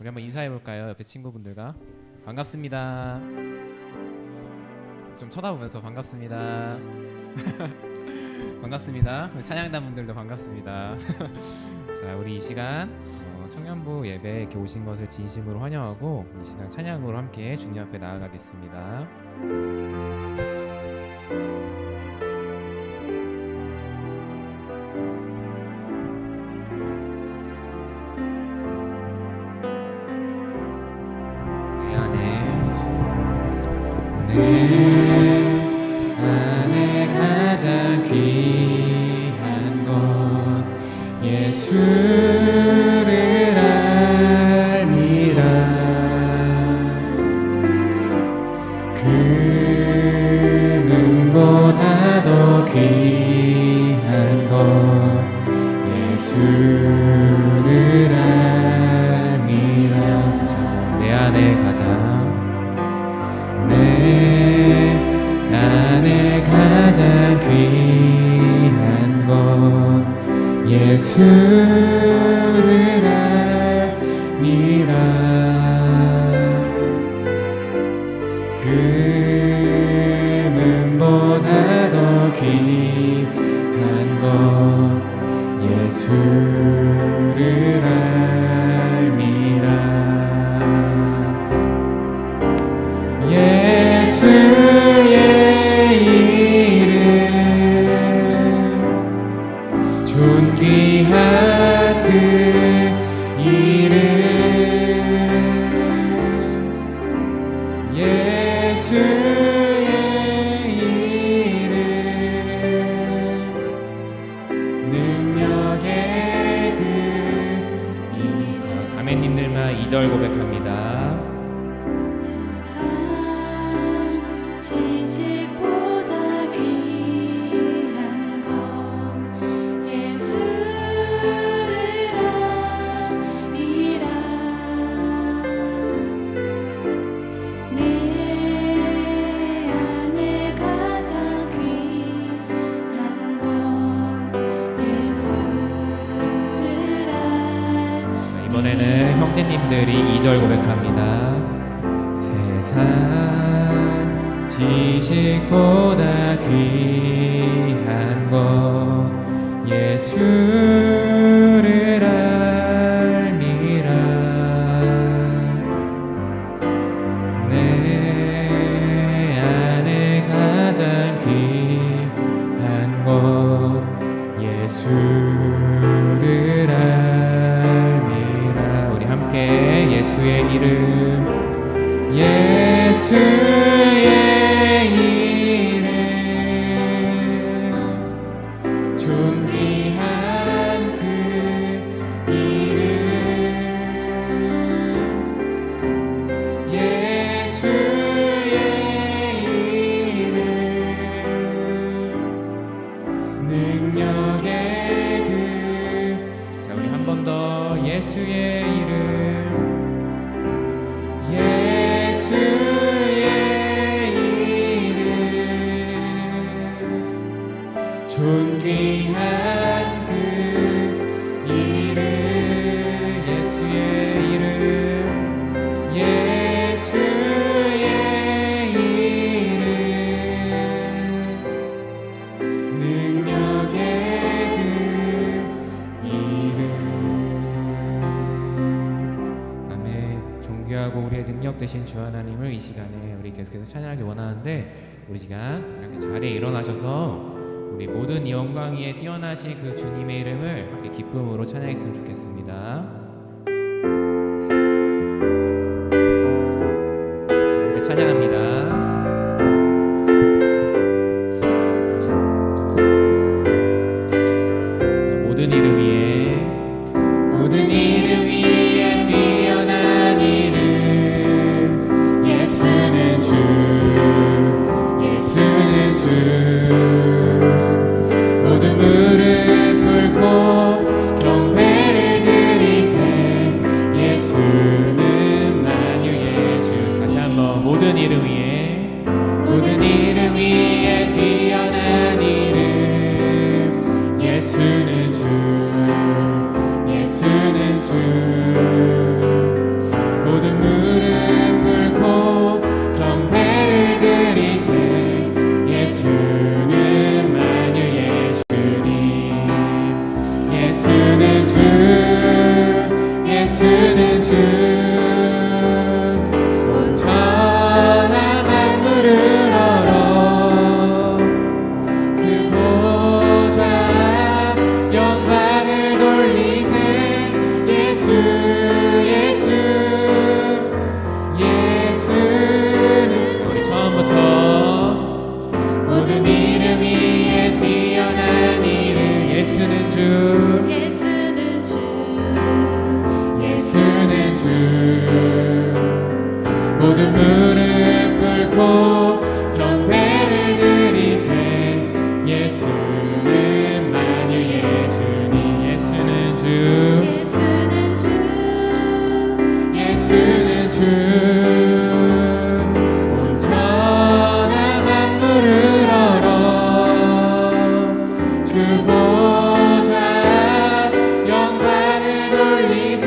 우리 한번 인사해 볼까요? 옆에 친구분들과. 반갑습니다. 좀 쳐다보면서 반갑습니다. 반갑습니다. 찬양단 분들도 반갑습니다. 자, 우리 이 시간 청년부 예배 이렇게 오신 것을 진심으로 환영하고 이 시간 찬양으로 함께 주님 앞에 나아가겠습니다. 내 안에 가장 귀한 것 예수를 알미라. 금은보다 더 귀한 것 예수를 알미라. 내 안에 가장 귀한 것 예수를 알미라. 금은보다 더 귀한 것 예수를 알미라. 예수의 이름 존귀한 그 이름 예수의 이름 능력의 그 이름. 자매님들만 2절 고백합니다. 지식보다 귀한 것 예수를 알미라. 내 안에 가장 귀한 것 예수를 알미라. 이번에는 형제님들이 2절 고백합니다. 세상 지식보다 귀한 것 예수를 알미라. 내 안에 가장 귀한 것 예수를 알미라. 우리 함께 예수의 이름 예수의 이름 존귀한 그 이름 예수의 이름 능력의 그. 자, 우리 한 번 더 예수의 이름 예수의 이름 존귀한 그 이름 예수의 이름 예수의 이름 능력의 그 이름. 아멘. 존귀하고 우리의 능력 되신 주 하나님을 이 시간에 우리 계속해서 찬양하기 원하는데, 우리 시간 이렇게 자리에 일어나셔서 우리 모든 영광 위에 뛰어나신 그 주님의 이름을 함께 기쁨으로 찬양했으면 좋겠습니다. 함께 찬양합니다. 모든 이름 위에 뛰어난 이름 예수는 주 모든 무릎 꿇고 경배를 드리세 예수는 만유의 주. 다시 한번 모든 이름 위에 모든 무릎 꿇고 경배를 드리세. 예수는 만유의 주님. 예수는 주, 예수는 주, 예수는 주. 온전한 만물을 얼어 주 보좌 영광을 돌리세.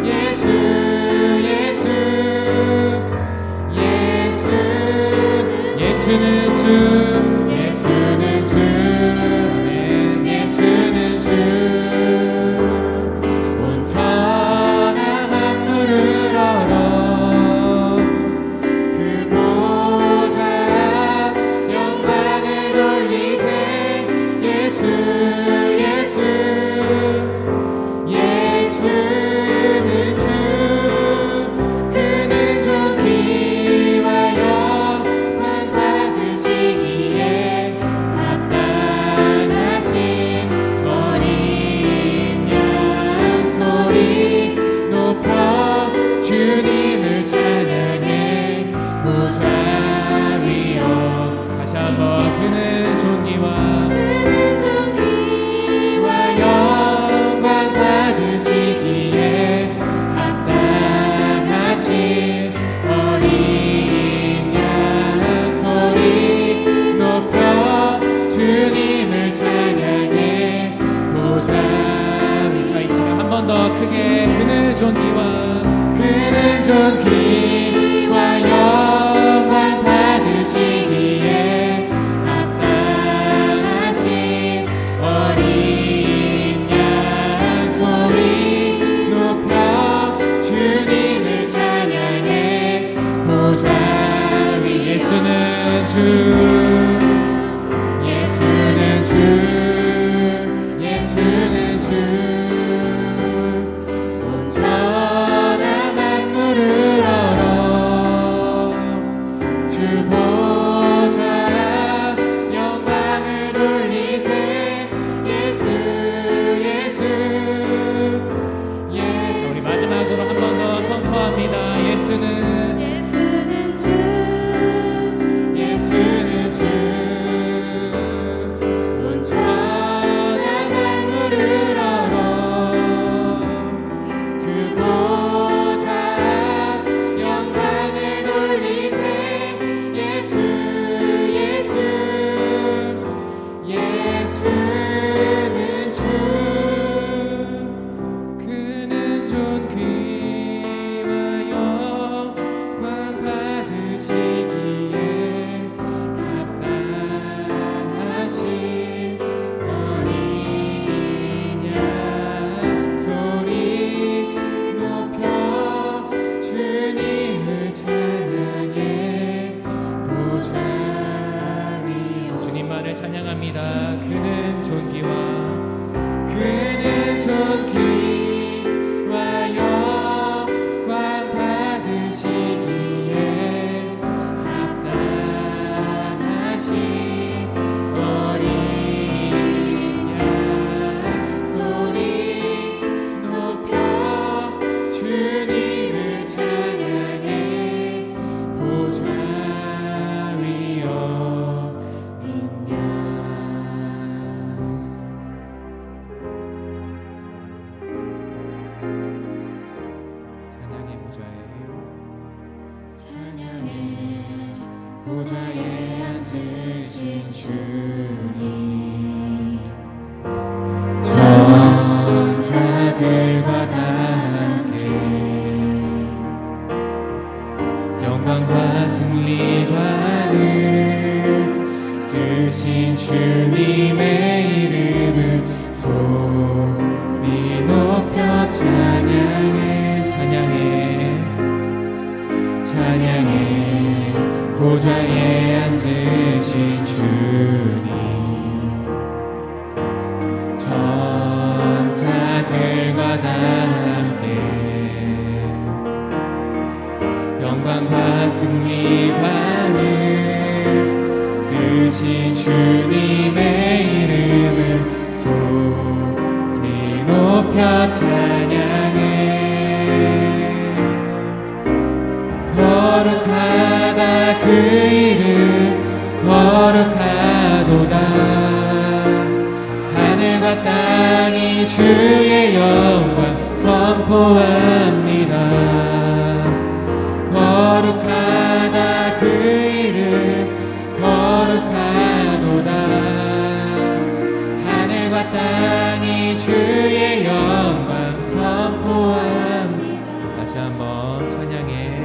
예수, 예수, 예수는 주, 예수는 주, 예수는 주. 온전한 만물을 얼어 그 보좌 영광을 돌리세. 예수, 예수, 예수는 주. 그는 존귀와 영광 받으시기에 합당하신 어린 양 소리 높여 주님을 찬양해. 보좌 위여 다시 한번 그는 존귀와 그는 존귀와 영광 받으시기에 합당하신 어린 양 소리 높여 주님을 찬양해. 보좌 위. 자, 이 시간 한 번 더 크게 그는 존귀와 영광 받으시기에 합당하신 어린 양 소리 높여 주님을 찬양해. 보좌 위. 예수는 주, 예수는 주, 예수는 주. 온전한 만물을 얼어 주 보좌 영광을 돌리세. 예수, 예수, 예. 자, 우리 마지막으로 한 번 더 선포합니다. 예수는, 예수는 주, 예수는 주. 온전한 만물을 얼어 그 보좌 영광을 돌리세. 예수, 예수, 예수는 주. 그는 존귀와 영광 받으시기에 합당하신 어린 양 소리 높여 주님을 찬양해. 보좌 위여 주님만을 찬양합니다. 그는 존귀와 영광 받으시기에 합당하신 어린 양 소리 높여 주님을 찬양해. 보좌 위여 있냐. 찬양의 보좌에 찬양의 보좌에 앉으신 주님, 전사들과 다 함께 영광과 승리관을 쓰신 주님의 이름을 소리 높여 찬양해. 찬양해, 찬양해. 보좌에 앉으신 주님, 천사들과 다 함께 영광과 승리관을 쓰신 주님의 이름을 소리 높여 찬양해. 주의 영광 선포합니다. 거룩하다 그 이름 거룩하도다. 하늘과 땅이 주의 영광 선포합니다. 다시 한번 찬양해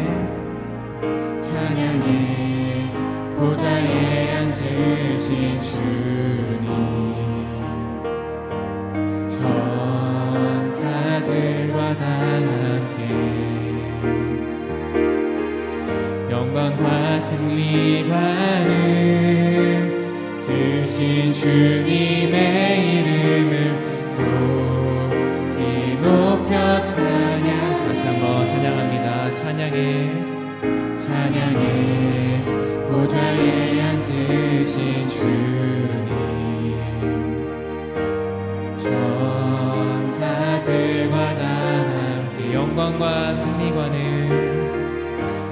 보좌에 앉으신 주님, 천사들과 다 함께 영광과 승리관을 쓰신 주님의 이름을 소리 높여 찬양. 다시 한번 찬양합니다. 찬양해 보좌에 앉으신 주님, 천사들과 다 함께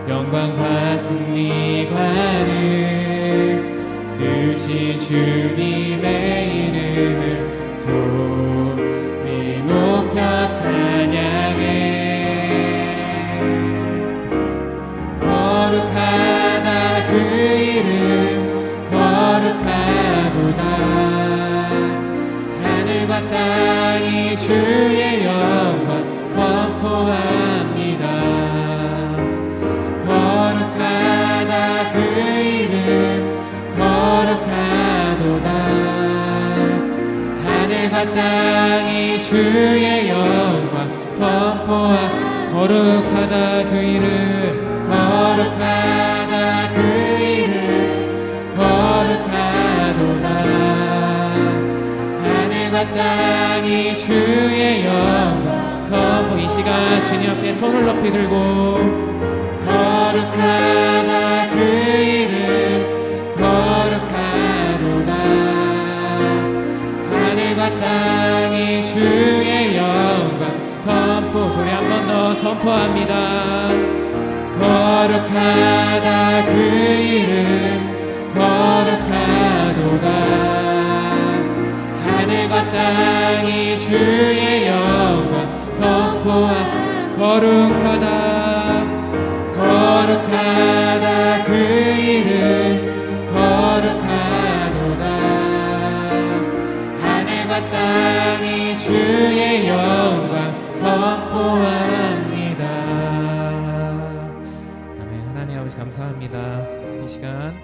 영광과 승리관을 쓰신 주님의 이름을 소리 높여 찬양해. 거룩하다 그 이름 거룩하도다. 하늘과 땅이 주의 영광 선포합니다. 거룩하다 그 이름 거룩하도다. 하늘과 땅이 주의 영광 선포합니다. 거룩하다 그 이름 거룩하다 그 이름 거룩하도다. 하늘과 땅이 주의 영광 선포. 이 시간 주님 앞에 손을 높이 들고 거룩하다 그 이름 거룩하도다. 하늘과 땅이 주의 영광 선포. 소리 한 번 더 선포합니다. 거룩하다 그 이름 거룩하도다. 하늘과 땅이 주의 영광 선포한. 거룩하다 그 이름 거룩하도다. 하늘과 땅이 주의 영광 선포합니다. 아멘. 하나님 아버지 감사합니다. 이 시간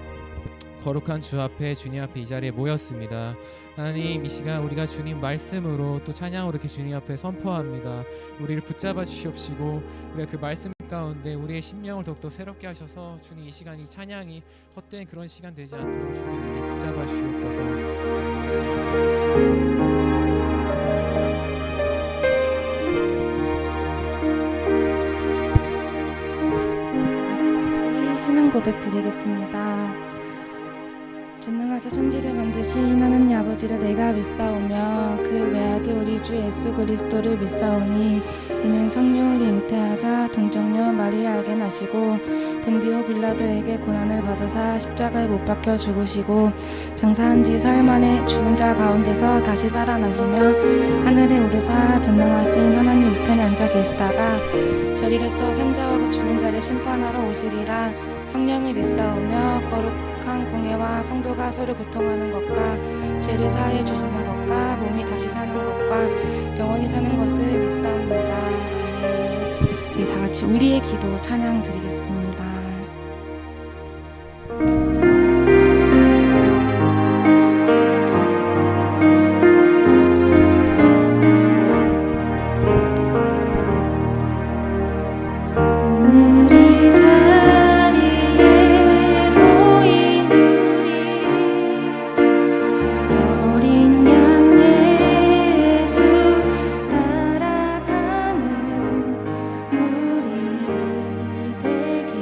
거룩한 주 앞에 주님 앞에 이 자리에 모였습니다. 하나님, 이 시간 우리가 주님 말씀으로 또 찬양으로 이렇게 주님 앞에 선포합니다. 우리를 붙잡아 주시옵시고 우리가 그 말씀 가운데 우리의 심령을 더욱더 새롭게 하셔서 주님 이 시간 이 찬양이 헛된 그런 시간 되지 않도록 주님 우리를 붙잡아 주시옵소서. 신앙 고백 드리겠습니다. 전능하사 천지를 만드신 하나님 아버지를 내가 믿사오며 그 외아들 우리 주 예수 그리스도를 믿사오니 이는 성령을 잉태하사 동정녀 마리아에게 나시고 본디오 빌라도에게 고난을 받으사 십자가에 못 박혀 죽으시고 장사한 지 사흘 만에 죽은 자 가운데서 다시 살아나시며 하늘에 오르사 전능하신 하나님 우편에 앉아 계시다가 저리로서 산자와 죽은 자를 심판하러 오시리라. 성령을 믿사오며 거룩한 공예와 성도가 서로 교통하는 것과 죄를 사하여 주시는 것과 몸이 다시 사는 것과 영원히 사는 것을 믿사옵니다. 아멘. 저희 다 같이 우리의 기도 찬양 드리겠습니다. 되게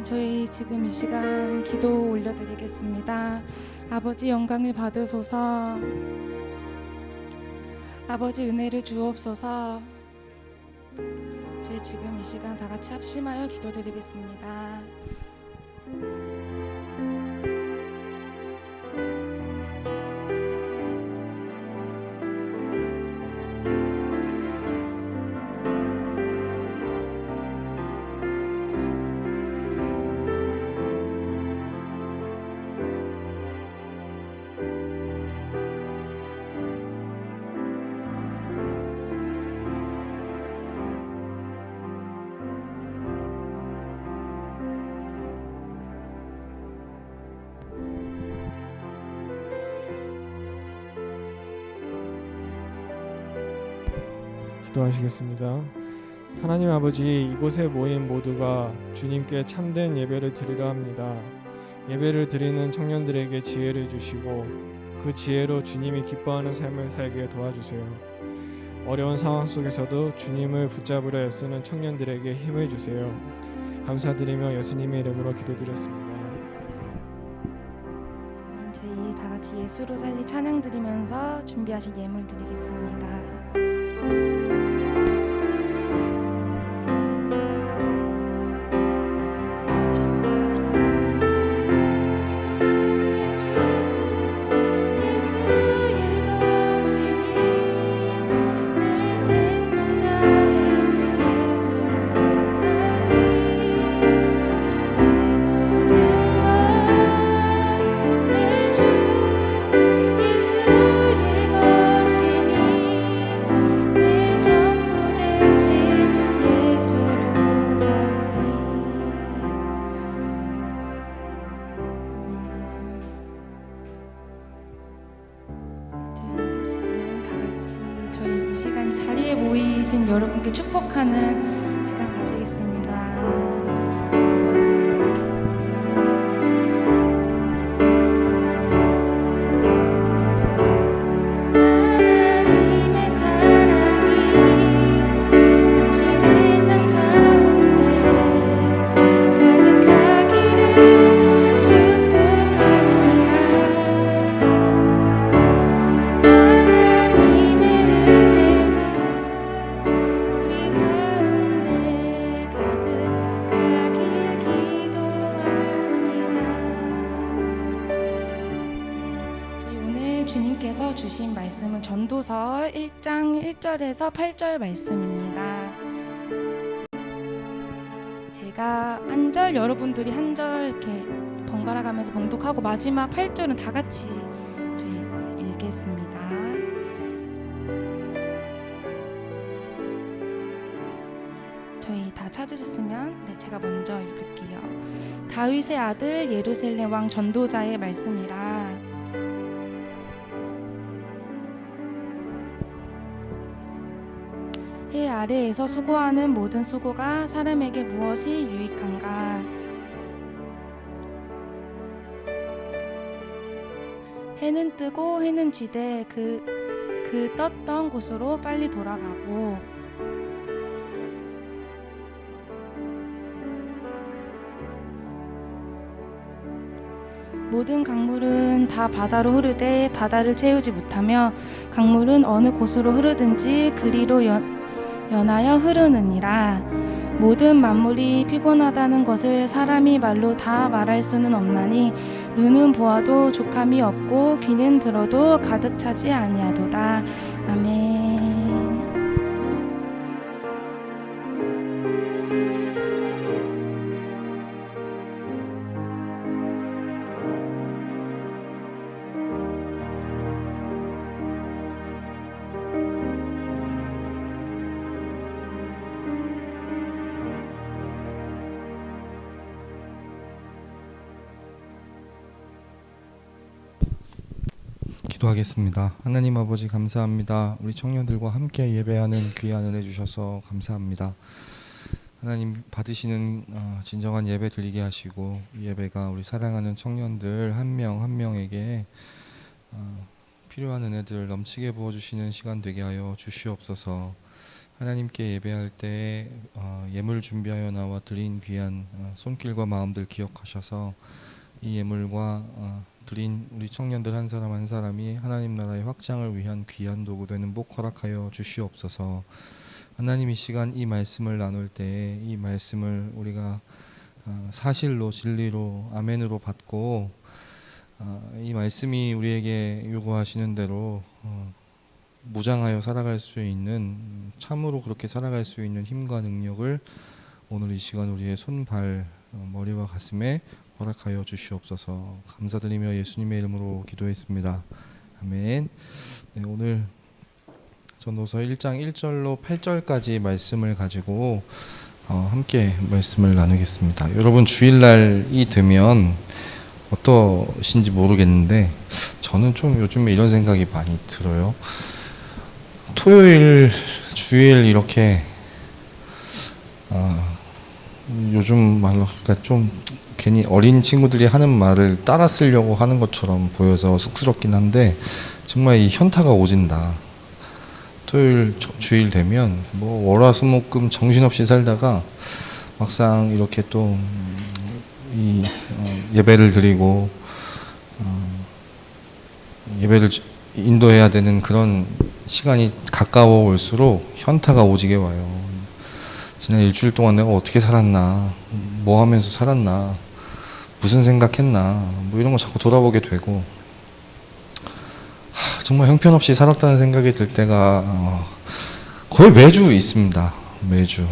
저희 지금 이 시간 기도 올려드리겠습니다. 아버지 영광을 받으소서. 아버지 은혜를 주옵소서. 저희 지금 이 시간 다 같이 합심하여 기도드리겠습니다. 기도하시겠습니다. 하나님 아버지, 이곳에 모인 모두가 주님께 참된 예배를 드리려 합니다. 예배를 드리는 청년들에게 지혜를 주시고 그 지혜로 주님이 기뻐하는 삶을 살게 도와주세요. 어려운 상황 속에서도 주님을 붙잡으려 애쓰는 청년들에게 힘을 주세요. 감사드리며 예수님의 이름으로 기도드렸습니다. 저희 다 같이 예수로 살리 찬양 드리면서 준비하신 예물 드리겠습니다. 자리에 모이신 여러분께 축복하는 시간 가지겠습니다. 하나님의 사랑이 당신의 삶 가운데 가득하기를 축복합니다. 하나님의 은혜가 우리 가운데 가득하길 기도합니다. 저희 오늘 주님께서 주신 말씀은 전도서 1장 1절에서 8절 말씀입니다. 제가 한 절, 여러분들이 한 절 이렇게 번갈아 가면서 봉독하고 마지막 8절은 다 같이 저희 읽겠습니다. 저희 다 찾으셨으면 제가 먼저 읽을게요. 다윗의 아들 예루살렘 왕 전도자의 말씀이라. 해 아래에서 수고하는 모든 수고가 사람에게 무엇이 유익한가? 해는 뜨고 해는 지되 그 떴던 곳으로 빨리 돌아가고 모든 강물은 다 바다로 흐르되 바다를 채우지 못하며 강물은 어느 곳으로 흐르든지 그리로 연하여 흐르느니라. 모든 만물이 피곤하다는 것을 사람이 말로 다 말할 수는 없나니 눈은 보아도 족함이 없고 귀는 들어도 가득 차지 아니하도다. 아멘. 기도하겠습니다. 하나님 아버지 감사합니다. 우리 청년들과 함께 예배하는 귀한 은혜 주셔서 감사합니다. 하나님 받으시는 진정한 예배 드리게 하시고 이 예배가 우리 사랑하는 청년들 한 명 한 명에게 필요한 은혜들 넘치게 부어주시는 시간 되게 하여 주시옵소서. 하나님께 예배할 때 예물 준비하여 나와 드린 귀한 손길과 마음들 기억하셔서 이 예물과 드린 우리 청년들 한 사람 한 사람이 하나님 나라의 확장을 위한 귀한 도구 되는 복 허락하여 주시옵소서. 하나님 이 시간 이 말씀을 나눌 때 이 말씀을 우리가 사실로 진리로 아멘으로 받고 이 말씀이 우리에게 요구하시는 대로 무장하여 살아갈 수 있는, 참으로 그렇게 살아갈 수 있는 힘과 능력을 오늘 이 시간 우리의 손, 발, 머리와 가슴에 허락하여 주시옵소서. 감사드리며 예수님의 이름으로 기도했습니다. 아멘. 네, 오늘 전도서 1장 1절로 8절까지 말씀을 가지고 함께 말씀을 나누겠습니다. 여러분 주일날이 되면 어떠신지 모르겠는데 저는 좀 요즘에 이런 생각이 많이 들어요. 토요일, 주일 이렇게 요즘 말로 그러니까 좀 괜히 어린 친구들이 하는 말을 따라 쓰려고 하는 것처럼 보여서 쑥스럽긴 한데 정말 이 현타가 오진다. 토요일, 주일 되면 뭐 월화수목금 정신없이 살다가 막상 이렇게 또 이 예배를 드리고 예배를 인도해야 되는 그런 시간이 가까워 올수록 현타가 오지게 와요. 지난 일주일 동안 내가 어떻게 살았나, 뭐 하면서 살았나, 무슨 생각했나, 뭐 이런 거 자꾸 돌아보게 되고 정말 형편없이 살았다는 생각이 들 때가 거의 매주 있습니다. 매주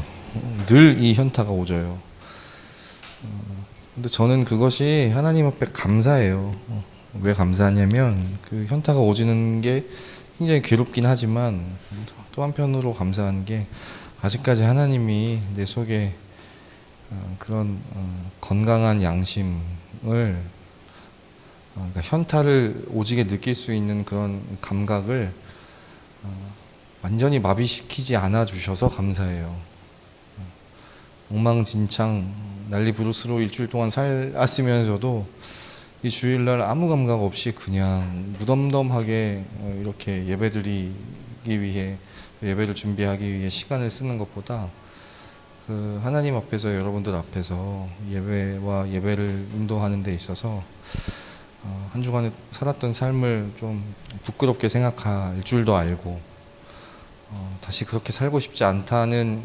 늘 이 현타가 오져요. 근데 저는 그것이 하나님 앞에 감사해요. 왜 감사하냐면 그 현타가 오지는 게 굉장히 괴롭긴 하지만 또 한편으로 감사한 게 아직까지 하나님이 내 속에 그런 건강한 양심을, 그러니까 현타를 오지게 느낄 수 있는 그런 감각을 완전히 마비시키지 않아 주셔서 감사해요. 엉망진창 난리 부르스로 일주일 동안 살았으면서도 이 주일날 아무 감각 없이 그냥 무덤덤하게 이렇게 예배드리기 위해, 예배를 준비하기 위해 시간을 쓰는 것보다 그 하나님 앞에서, 여러분들 앞에서 예배와 예배를 인도하는 데 있어서 한 주간에 살았던 삶을 좀 부끄럽게 생각할 줄도 알고 다시 그렇게 살고 싶지 않다는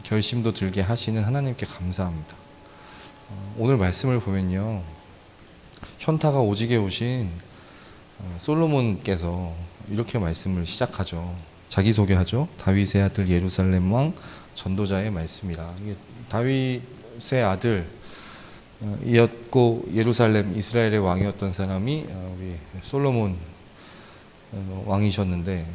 결심도 들게 하시는 하나님께 감사합니다. 오늘 말씀을 보면요, 현타가 오지게 오신 솔로몬께서 이렇게 말씀을 시작하죠. 자기소개하죠. 다윗의 아들 예루살렘 왕 전도자의 말씀이라. 이게 다윗의 아들 이었고 예루살렘 이스라엘의 왕이었던 사람이 우리 솔로몬 왕이셨는데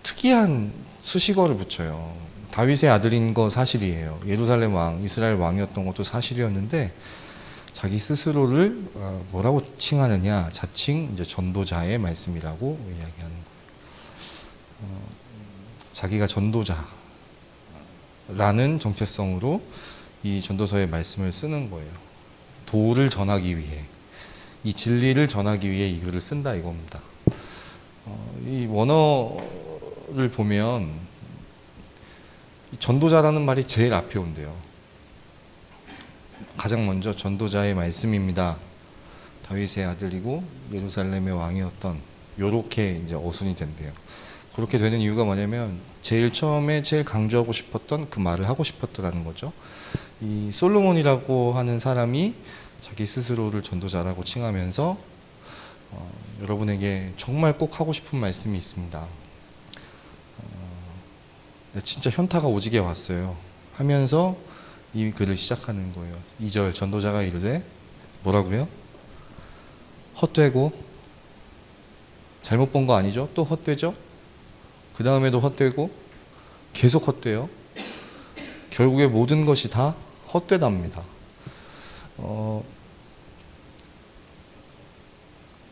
특이한 수식어를 붙여요. 다윗의 아들인 거 사실이에요. 예루살렘 왕, 이스라엘 왕이었던 것도 사실이었는데 자기 스스로를 뭐라고 칭하느냐, 자칭 이제 전도자의 말씀이라고 이야기하는 거예요. 자기가 전도자라는 정체성으로 이 전도서의 말씀을 쓰는 거예요. 도를 전하기 위해, 이 진리를 전하기 위해 이 글을 쓴다 이겁니다. 이 원어를 보면 이 전도자라는 말이 제일 앞에 온대요. 가장 먼저 전도자의 말씀입니다. 다윗의 아들이고 예루살렘의 왕이었던, 요렇게 이제 어순이 된대요. 그렇게 되는 이유가 뭐냐면 제일 처음에 제일 강조하고 싶었던 그 말을 하고 싶었더라는 거죠. 이 솔로몬이라고 하는 사람이 자기 스스로를 전도자라고 칭하면서 여러분에게 정말 꼭 하고 싶은 말씀이 있습니다. 진짜 현타가 오지게 왔어요 하면서 이 글을 시작하는 거예요. 2절 전도자가 이르되 뭐라고요? 헛되고, 잘못 본 거 아니죠? 또 헛되죠? 그 다음에도 헛되고, 계속 헛돼요. 결국에 모든 것이 다 헛되답니다.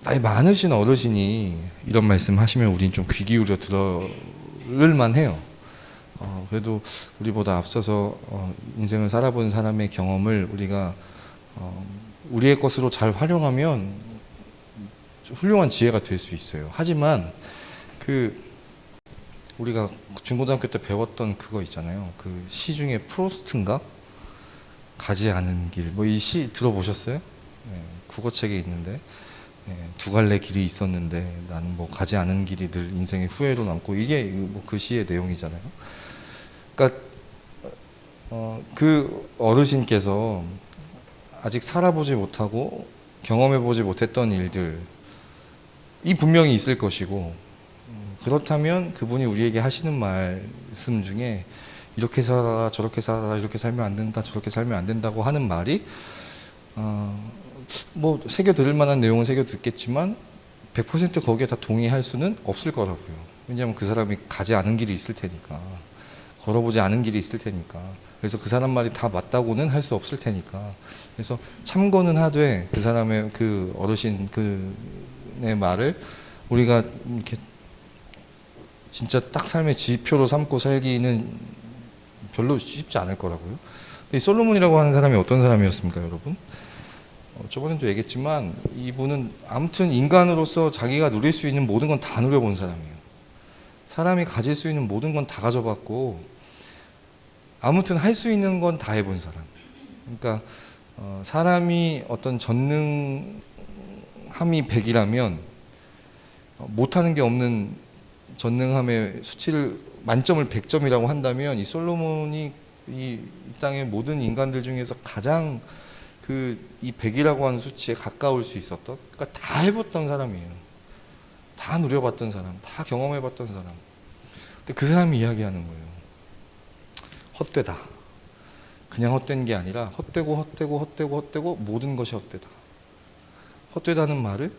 나이 많으신 어르신이 이런 말씀 하시면 우린 좀 귀 기울여 들을 만해요. 그래도 우리보다 앞서서 인생을 살아본 사람의 경험을 우리가 우리의 것으로 잘 활용하면 훌륭한 지혜가 될 수 있어요. 하지만 그 우리가 중고등학교 때 배웠던 그거 있잖아요. 그 시 중에 프로스트인가? 가지 않은 길. 뭐 이 시 들어보셨어요? 네, 국어책에 있는데 두 갈래 길이 있었는데 나는 뭐 가지 않은 길이 늘 인생의 후회로 남고 이게 뭐 그 시의 내용이잖아요. 그러니까 그 어르신께서 아직 살아보지 못하고 경험해보지 못했던 일들 이 분명히 있을 것이고 그렇다면 그분이 우리에게 하시는 말씀 중에 이렇게 살아라 저렇게 살아라 이렇게 살면 안 된다 저렇게 살면 안 된다고 하는 말이 뭐 새겨 들을 만한 내용은 새겨 듣겠지만 100% 거기에 다 동의할 수는 없을 거라고요. 왜냐하면 그 사람이 가지 않은 길이 있을 테니까 걸어보지 않은 길이 있을 테니까 그래서 그 사람 말이 다 맞다고는 할 수 없을 테니까 그래서 참고는 하되 그 사람의 그 어르신 그의 말을 우리가 이렇게 진짜 딱 삶의 지표로 삼고 살기는 별로 쉽지 않을 거라고요. 이 솔로몬이라고 하는 사람이 어떤 사람이었습니까, 여러분? 저번에도 얘기했지만 이분은 아무튼 인간으로서 자기가 누릴 수 있는 모든 건 다 누려본 사람이에요. 사람이 가질 수 있는 모든 건 다 가져봤고 아무튼 할 수 있는 건 다 해본 사람. 그러니까 사람이 어떤 전능함이 100이라면 못하는 게 없는 전능함의 수치를 만점을 100점이라고 한다면 이 솔로몬이 이 땅의 모든 인간들 중에서 가장 이 100이라고 하는 수치에 가까울 수 있었던 그러니까 다 해봤던 사람이에요. 다 누려봤던 사람, 다 경험해봤던 사람. 근데 그 사람이 이야기하는 거예요. 헛되다. 그냥 헛된 게 아니라 헛되고 모든 것이 헛되다. 헛되다는 말을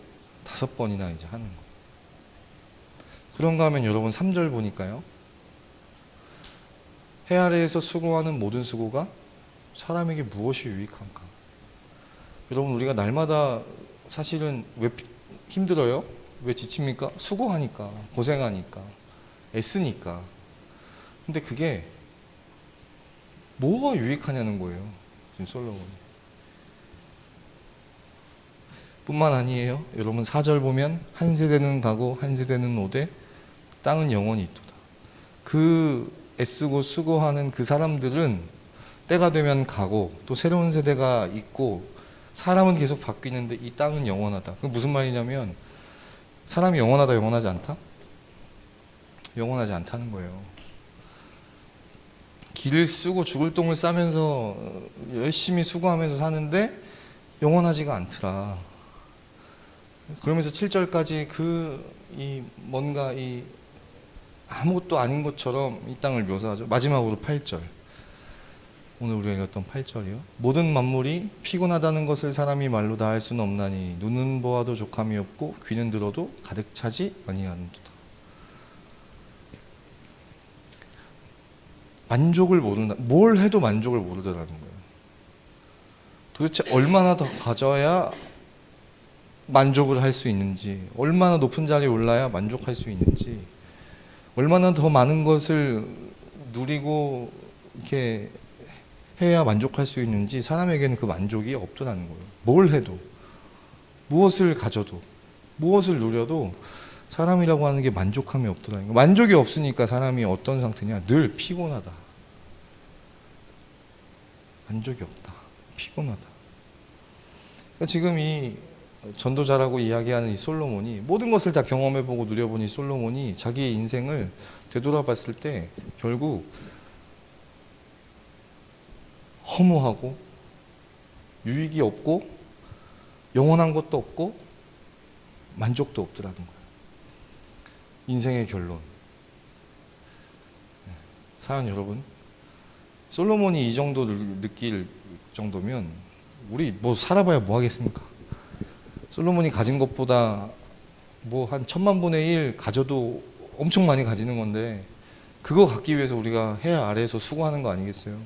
5번이나 이제 하는 거예요. 그런가 하면 여러분 3절 보니까요. 해 아래에서 수고하는 모든 수고가 사람에게 무엇이 유익한가? 여러분 우리가 날마다 사실은 왜 힘들어요? 왜 지칩니까? 수고하니까, 고생하니까, 애쓰니까. 근데 그게 뭐가 유익하냐는 거예요. 지금 솔로몬이. 뿐만 아니에요. 여러분 4절 보면 한 세대는 가고 한 세대는 오되 땅은 영원히 있도다. 그 애쓰고 수고하는 그 사람들은 때가 되면 가고 또 새로운 세대가 있고 사람은 계속 바뀌는데 이 땅은 영원하다. 그게 무슨 말이냐면 사람이 영원하다 영원하지 않다? 영원하지 않다는 거예요. 길을 쓰고 죽을 똥을 싸면서 열심히 수고하면서 사는데 영원하지가 않더라. 그러면서 7절까지 뭔가 아무것도 아닌 것처럼 이 땅을 묘사하죠. 마지막으로 8절. 오늘 우리가 읽었던 8절이요. 모든 만물이 피곤하다는 것을 사람이 말로 다 할 수는 없나니 눈은 보아도 족함이 없고 귀는 들어도 가득 차지 아니하는도다. 만족을 모른다. 뭘 해도 만족을 모르더라는 거예요. 도대체 얼마나 더 가져야 만족을 할 수 있는지, 얼마나 높은 자리에 올라야 만족할 수 있는지, 얼마나 더 많은 것을 누리고 이렇게 해야 만족할 수 있는지 사람에게는 그 만족이 없더라는 거예요. 뭘 해도, 무엇을 가져도, 무엇을 누려도 사람이라고 하는 게 만족함이 없더라는 거예요. 만족이 없으니까 사람이 어떤 상태냐? 늘 피곤하다. 만족이 없다. 피곤하다. 그러니까 지금 이 전도자라고 이야기하는 이 솔로몬이 모든 것을 다 경험해보고 누려본 이 솔로몬이 자기의 인생을 되돌아봤을 때 결국 허무하고 유익이 없고 영원한 것도 없고 만족도 없더라는 거예요. 인생의 결론. 사연 여러분, 솔로몬이 이 정도를 느낄 정도면 우리 뭐 살아봐야 뭐 하겠습니까? 솔로몬이 가진 것보다 뭐 한 1000만분의 1 가져도 엄청 많이 가지는 건데 그거 갖기 위해서 우리가 해 아래에서 수고하는 거 아니겠어요?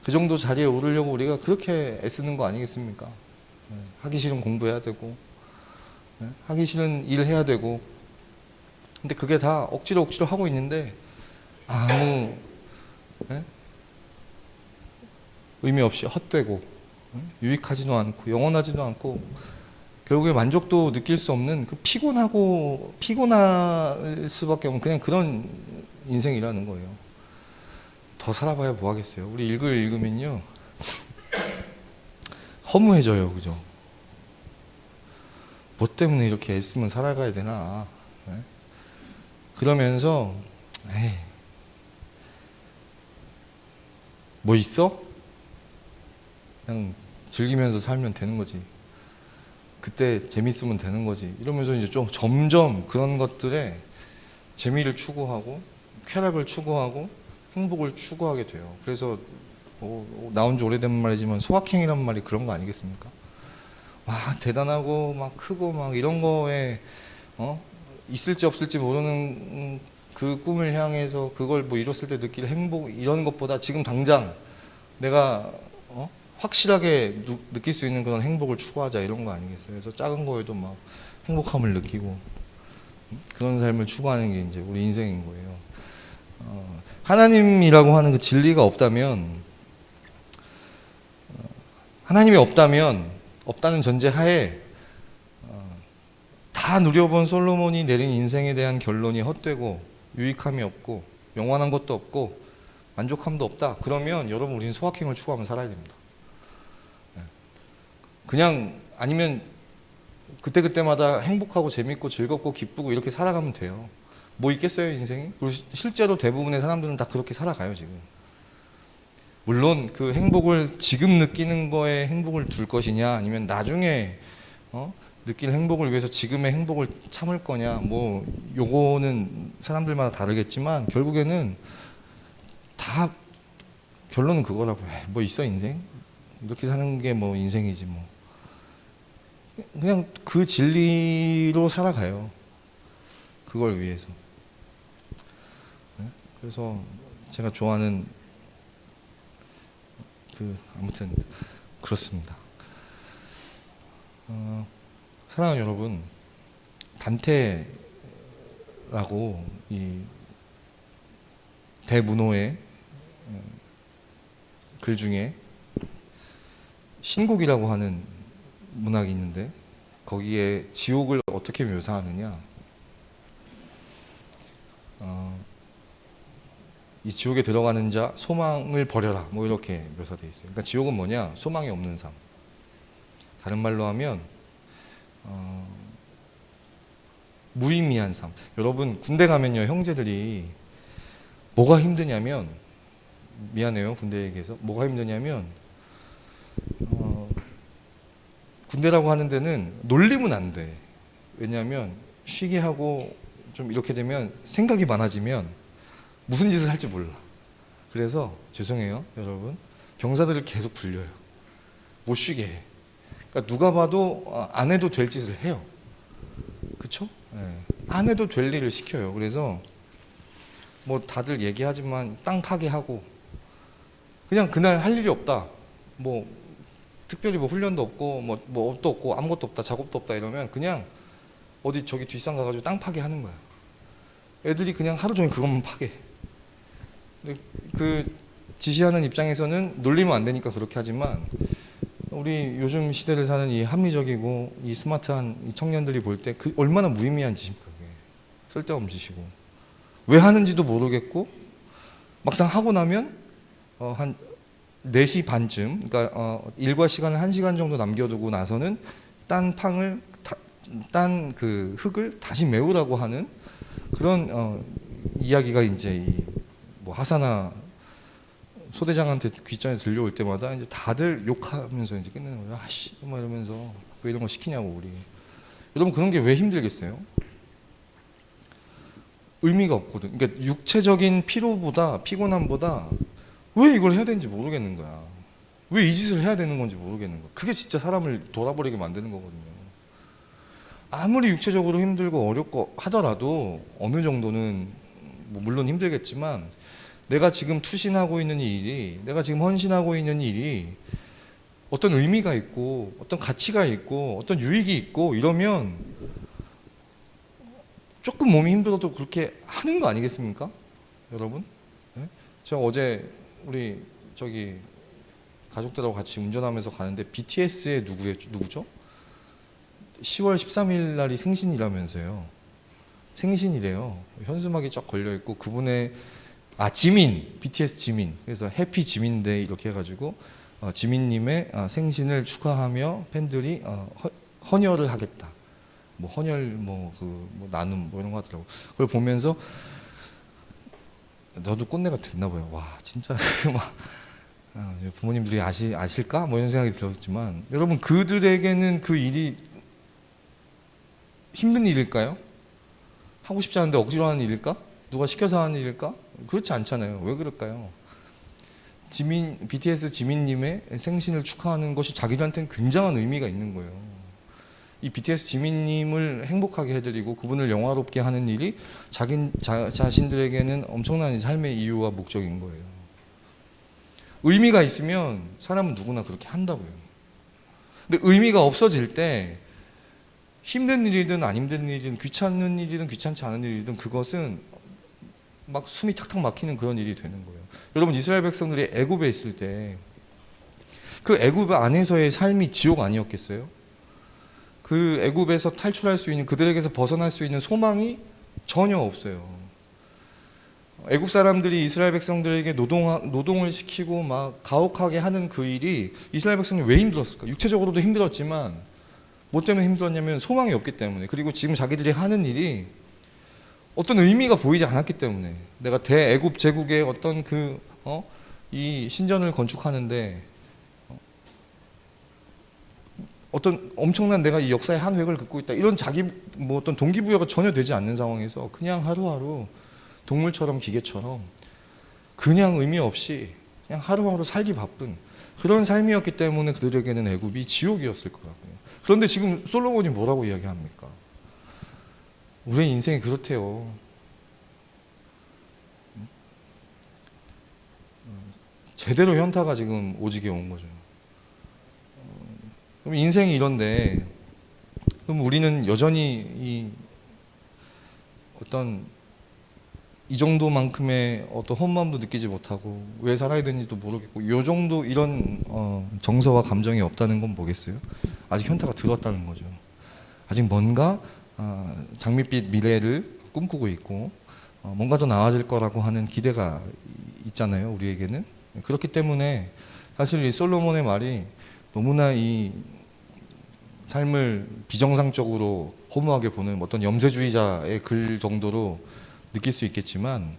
그 정도 자리에 오르려고 우리가 그렇게 애쓰는 거 아니겠습니까? 하기 싫은 공부해야 되고 하기 싫은 일 해야 되고 근데 그게 다 억지로 하고 있는데 아무 의미 없이 헛되고 유익하지도 않고 영원하지도 않고 결국에 만족도 느낄 수 없는 그 피곤할 수밖에 없는 그냥 그런 인생이라는 거예요. 더 살아봐야 뭐 하겠어요. 우리 읽으면요 허무해져요, 그죠? 뭐 때문에 이렇게 애쓰면 살아가야 되나? 네? 그러면서 에이, 뭐 있어? 그냥 즐기면서 살면 되는 거지. 그때 재밌으면 되는 거지. 이러면서 이제 좀 점점 그런 것들에 재미를 추구하고 쾌락을 추구하고 행복을 추구하게 돼요. 그래서 나온 지 오래된 말이지만 소확행이란 말이 그런 거 아니겠습니까? 와 대단하고 막 크고 막 이런 거에 있을지 없을지 모르는 그 꿈을 향해서 그걸 뭐 이뤘을 때 느낄 행복 이런 것보다 지금 당장 내가 확실하게 느낄 수 있는 그런 행복을 추구하자 이런 거 아니겠어요? 그래서 작은 거에도 막 행복함을 느끼고 그런 삶을 추구하는 게 이제 우리 인생인 거예요. 하나님이라고 하는 그 진리가 없다면 하나님이 없다는 전제 하에 다 누려본 솔로몬이 내린 인생에 대한 결론이 헛되고 유익함이 없고 영원한 것도 없고 만족함도 없다. 그러면 여러분 우리는 소확행을 추구하면 살아야 됩니다. 그냥 아니면 그때그때마다 행복하고 재밌고 즐겁고 기쁘고 이렇게 살아가면 돼요. 뭐 있겠어요 인생이? 그리고 실제로 대부분의 사람들은 다 그렇게 살아가요 지금. 물론 그 행복을 지금 느끼는 거에 행복을 둘 것이냐 아니면 나중에 느낄 행복을 위해서 지금의 행복을 참을 거냐 뭐 요거는 사람들마다 다르겠지만 결국에는 다 결론은 그거라고요. 뭐 있어 인생? 이렇게 사는 게 뭐 인생이지 뭐. 그냥 그 진리로 살아가요. 그걸 위해서. 그래서 제가 좋아하는 아무튼 그렇습니다. 사랑하는 여러분, 단테라고 이 대문호의 글 중에 신곡이라고 하는 문학이 있는데 거기에 지옥을 어떻게 묘사하느냐? 이 지옥에 들어가는 자 소망을 버려라 뭐 이렇게 묘사되어 있어요. 그러니까 지옥은 뭐냐? 소망이 없는 삶. 다른 말로 하면 무의미한 삶. 여러분 군대 가면요 형제들이 뭐가 힘드냐면 미안해요 군대 얘기해서 뭐가 힘드냐면 군대라고 하는 데는 놀리면 안 돼. 왜냐하면 쉬게 하고 좀 이렇게 되면 생각이 많아지면 무슨 짓을 할지 몰라. 그래서 죄송해요 여러분 병사들을 계속 불려요. 못 쉬게 해. 그러니까 누가 봐도 안 해도 될 짓을 해요. 그쵸? 네. 안 해도 될 일을 시켜요. 그래서 뭐 다들 얘기하지만 땅 파괴하고 그냥 그날 할 일이 없다. 뭐 특별히 뭐 훈련도 없고 뭐 옷도 없고 아무것도 없다 작업도 없다 이러면 그냥 어디 저기 뒷산 가가지고 땅 파괴하는 거야. 애들이 그냥 하루 종일 그것만 파괴. 근데 그 지시하는 입장에서는 놀리면 안 되니까 그렇게 하지만 우리 요즘 시대를 사는 이 합리적이고 이 스마트한 이 청년들이 볼 때 그 얼마나 무의미한 짓입니까? 그게. 쓸데없는 짓이고 왜 하는지도 모르겠고 막상 하고 나면 한 4시 반쯤 그러니까 일과 시간을 1시간 정도 남겨두고 나서는 딴 그 흙을 다시 메우라고 하는 그런 이야기가 이제 뭐 하사나 소대장한테 귓전에 들려올 때마다 이제 다들 욕하면서 이제 끝내는 거예요. 아씨, 뭐 이러면서 왜 이런 거 시키냐고 우리. 여러분 그런 게 왜 힘들겠어요? 의미가 없거든. 그러니까 육체적인 피곤함보다 왜 이걸 해야 되는지 모르겠는 거야. 왜 이 짓을 해야 되는 건지 모르겠는 거야. 그게 진짜 사람을 돌아버리게 만드는 거거든요. 아무리 육체적으로 힘들고 어렵고 하더라도 어느 정도는 뭐 물론 힘들겠지만 내가 지금 투신하고 있는 이 일이 내가 지금 헌신하고 있는 일이 어떤 의미가 있고 어떤 가치가 있고 어떤 유익이 있고 이러면 조금 몸이 힘들어도 그렇게 하는 거 아니겠습니까? 여러분? 네? 제가 어제 우리 저기 가족들하고 같이 운전하면서 가는데 BTS의 누구죠? 10월 13일 날이 생신이라면서요. 생신이래요. 현수막이 쫙 걸려 있고 그분의 지민, BTS 지민. 그래서 해피 지민데이 이렇게 해가지고 지민님의 생신을 축하하며 팬들이 헌혈을 하겠다. 뭐 헌혈 뭐 나눔 뭐 이런 거 하더라고. 그걸 보면서 너도 꼰대가 됐나 봐요. 와 진짜 막 부모님들이 아실까? 뭐 이런 생각이 들었지만 여러분 그들에게는 그 일이 힘든 일일까요? 하고 싶지 않은데 억지로 하는 일일까? 누가 시켜서 하는 일일까? 그렇지 않잖아요. 왜 그럴까요? BTS 지민님의 생신을 축하하는 것이 자기들한테는 굉장한 의미가 있는 거예요. 이 BTS 지민님을 행복하게 해드리고 그분을 영화롭게 하는 일이 자신들에게는 엄청난 삶의 이유와 목적인 거예요. 의미가 있으면 사람은 누구나 그렇게 한다고요. 근데 의미가 없어질 때 힘든 일이든 안 힘든 일이든 귀찮은 일이든 귀찮지 않은 일이든 그것은 막 숨이 탁탁 막히는 그런 일이 되는 거예요. 여러분 이스라엘 백성들이 애굽에 있을 때 그 애굽 안에서의 삶이 지옥 아니었겠어요? 그 애굽에서 탈출할 수 있는 그들에게서 벗어날 수 있는 소망이 전혀 없어요. 애굽 사람들이 이스라엘 백성들에게 노동을 시키고 막 가혹하게 하는 그 일이 이스라엘 백성이 왜 힘들었을까? 육체적으로도 힘들었지만 뭐 때문에 힘들었냐면 소망이 없기 때문에 그리고 지금 자기들이 하는 일이 어떤 의미가 보이지 않았기 때문에 내가 대애굽 제국의 어떤 이 신전을 건축하는데 어떤 엄청난 내가 이 역사의 한 획을 긋고 있다 이런 자기 뭐 어떤 동기부여가 전혀 되지 않는 상황에서 그냥 하루하루 동물처럼 기계처럼 그냥 의미 없이 그냥 하루하루 살기 바쁜 그런 삶이었기 때문에 그들에게는 애굽이 지옥이었을 거라고요. 그런데 지금 솔로몬이 뭐라고 이야기합니까? 우리의 인생이 그렇대요. 제대로 현타가 지금 오지게 온 거죠. 그럼 인생이 이런데 그럼 우리는 여전히 어떤 이 정도만큼의 어떤 헛마음도 느끼지 못하고 왜 살아야 되는지도 모르겠고 이 정도 이런 정서와 감정이 없다는 건 뭐겠어요? 아직 현타가 들었다는 거죠. 아직 뭔가 장밋빛 미래를 꿈꾸고 있고 뭔가 더 나아질 거라고 하는 기대가 있잖아요. 우리에게는. 그렇기 때문에 사실 이 솔로몬의 말이 너무나 이 삶을 비정상적으로 허무하게 보는 어떤 염세주의자의 글 정도로 느낄 수 있겠지만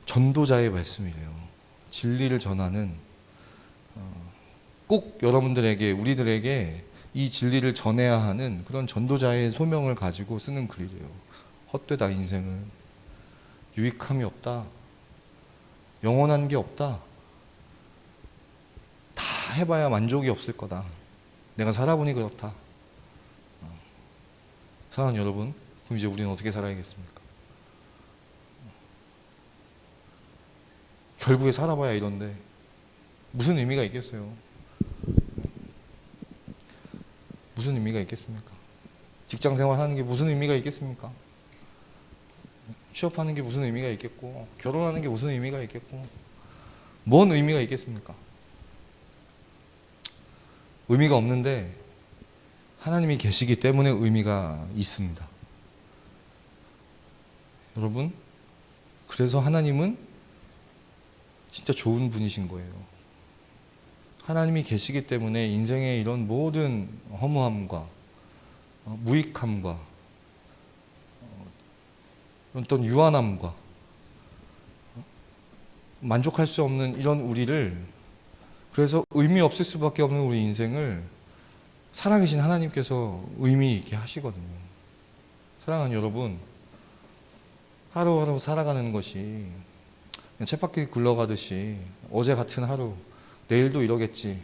전도자의 말씀이래요. 진리를 전하는 꼭 여러분들에게 우리들에게 이 진리를 전해야 하는 그런 전도자의 소명을 가지고 쓰는 글이래요. 헛되다 인생은 유익함이 없다. 영원한 게 없다. 다 해봐야 만족이 없을 거다. 내가 살아보니 그렇다. 사랑하는 여러분, 그럼 이제 우리는 어떻게 살아야겠습니까? 결국에 살아봐야 이런데 무슨 의미가 있겠어요? 무슨 의미가 있겠습니까? 직장 생활하는 게 무슨 의미가 있겠습니까? 취업하는 게 무슨 의미가 있겠고 결혼하는 게 무슨 의미가 있겠고 뭔 의미가 있겠습니까? 의미가 없는데 하나님이 계시기 때문에 의미가 있습니다. 여러분, 그래서 하나님은 진짜 좋은 분이신 거예요. 하나님이 계시기 때문에 인생의 이런 모든 허무함과 무익함과 어떤 유한함과 만족할 수 없는 이런 우리를 그래서 의미 없을 수밖에 없는 우리 인생을 살아계신 하나님께서 의미 있게 하시거든요. 사랑하는 여러분, 하루하루 살아가는 것이 그냥 쳇바퀴 굴러가듯이 어제 같은 하루, 내일도 이러겠지.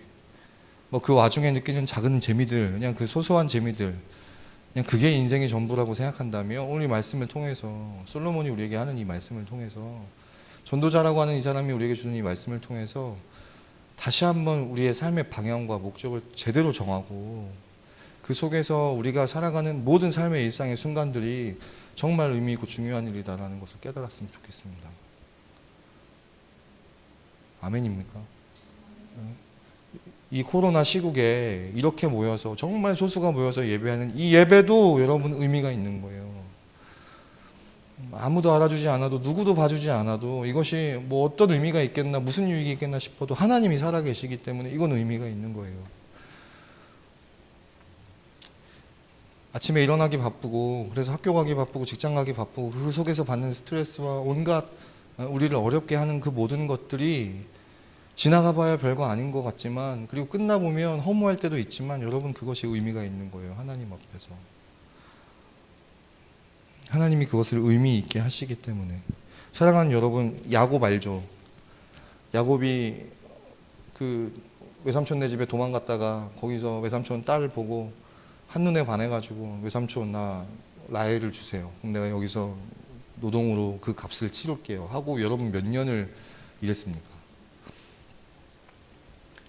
뭐 그 와중에 느끼는 작은 재미들, 그냥 그 소소한 재미들, 그냥 그게 인생의 전부라고 생각한다면 오늘 이 말씀을 통해서 솔로몬이 우리에게 하는 이 말씀을 통해서 전도자라고 하는 이 사람이 우리에게 주는 이 말씀을 통해서 다시 한번 우리의 삶의 방향과 목적을 제대로 정하고 그 속에서 우리가 살아가는 모든 삶의 일상의 순간들이 정말 의미 있고 중요한 일이다라는 것을 깨달았으면 좋겠습니다. 아멘입니까? 이 코로나 시국에 이렇게 모여서 정말 소수가 모여서 예배하는 이 예배도 여러분 의미가 있는 거예요. 아무도 알아주지 않아도 누구도 봐주지 않아도 이것이 뭐 어떤 의미가 있겠나 무슨 유익이 있겠나 싶어도 하나님이 살아계시기 때문에 이건 의미가 있는 거예요. 아침에 일어나기 바쁘고 그래서 학교 가기 바쁘고 직장 가기 바쁘고 그 속에서 받는 스트레스와 온갖 우리를 어렵게 하는 그 모든 것들이 지나가 봐야 별거 아닌 것 같지만 그리고 끝나보면 허무할 때도 있지만 여러분 그것이 의미가 있는 거예요. 하나님 앞에서. 하나님이 그것을 의미 있게 하시기 때문에. 사랑하는 여러분, 야곱 알죠? 야곱이 그 외삼촌네 집에 도망갔다가 거기서 외삼촌 딸을 보고 한눈에 반해가지고 외삼촌 나 라헬을 주세요. 그럼 내가 여기서 노동으로 그 값을 치를게요 하고 여러분 몇 년을 일했습니까?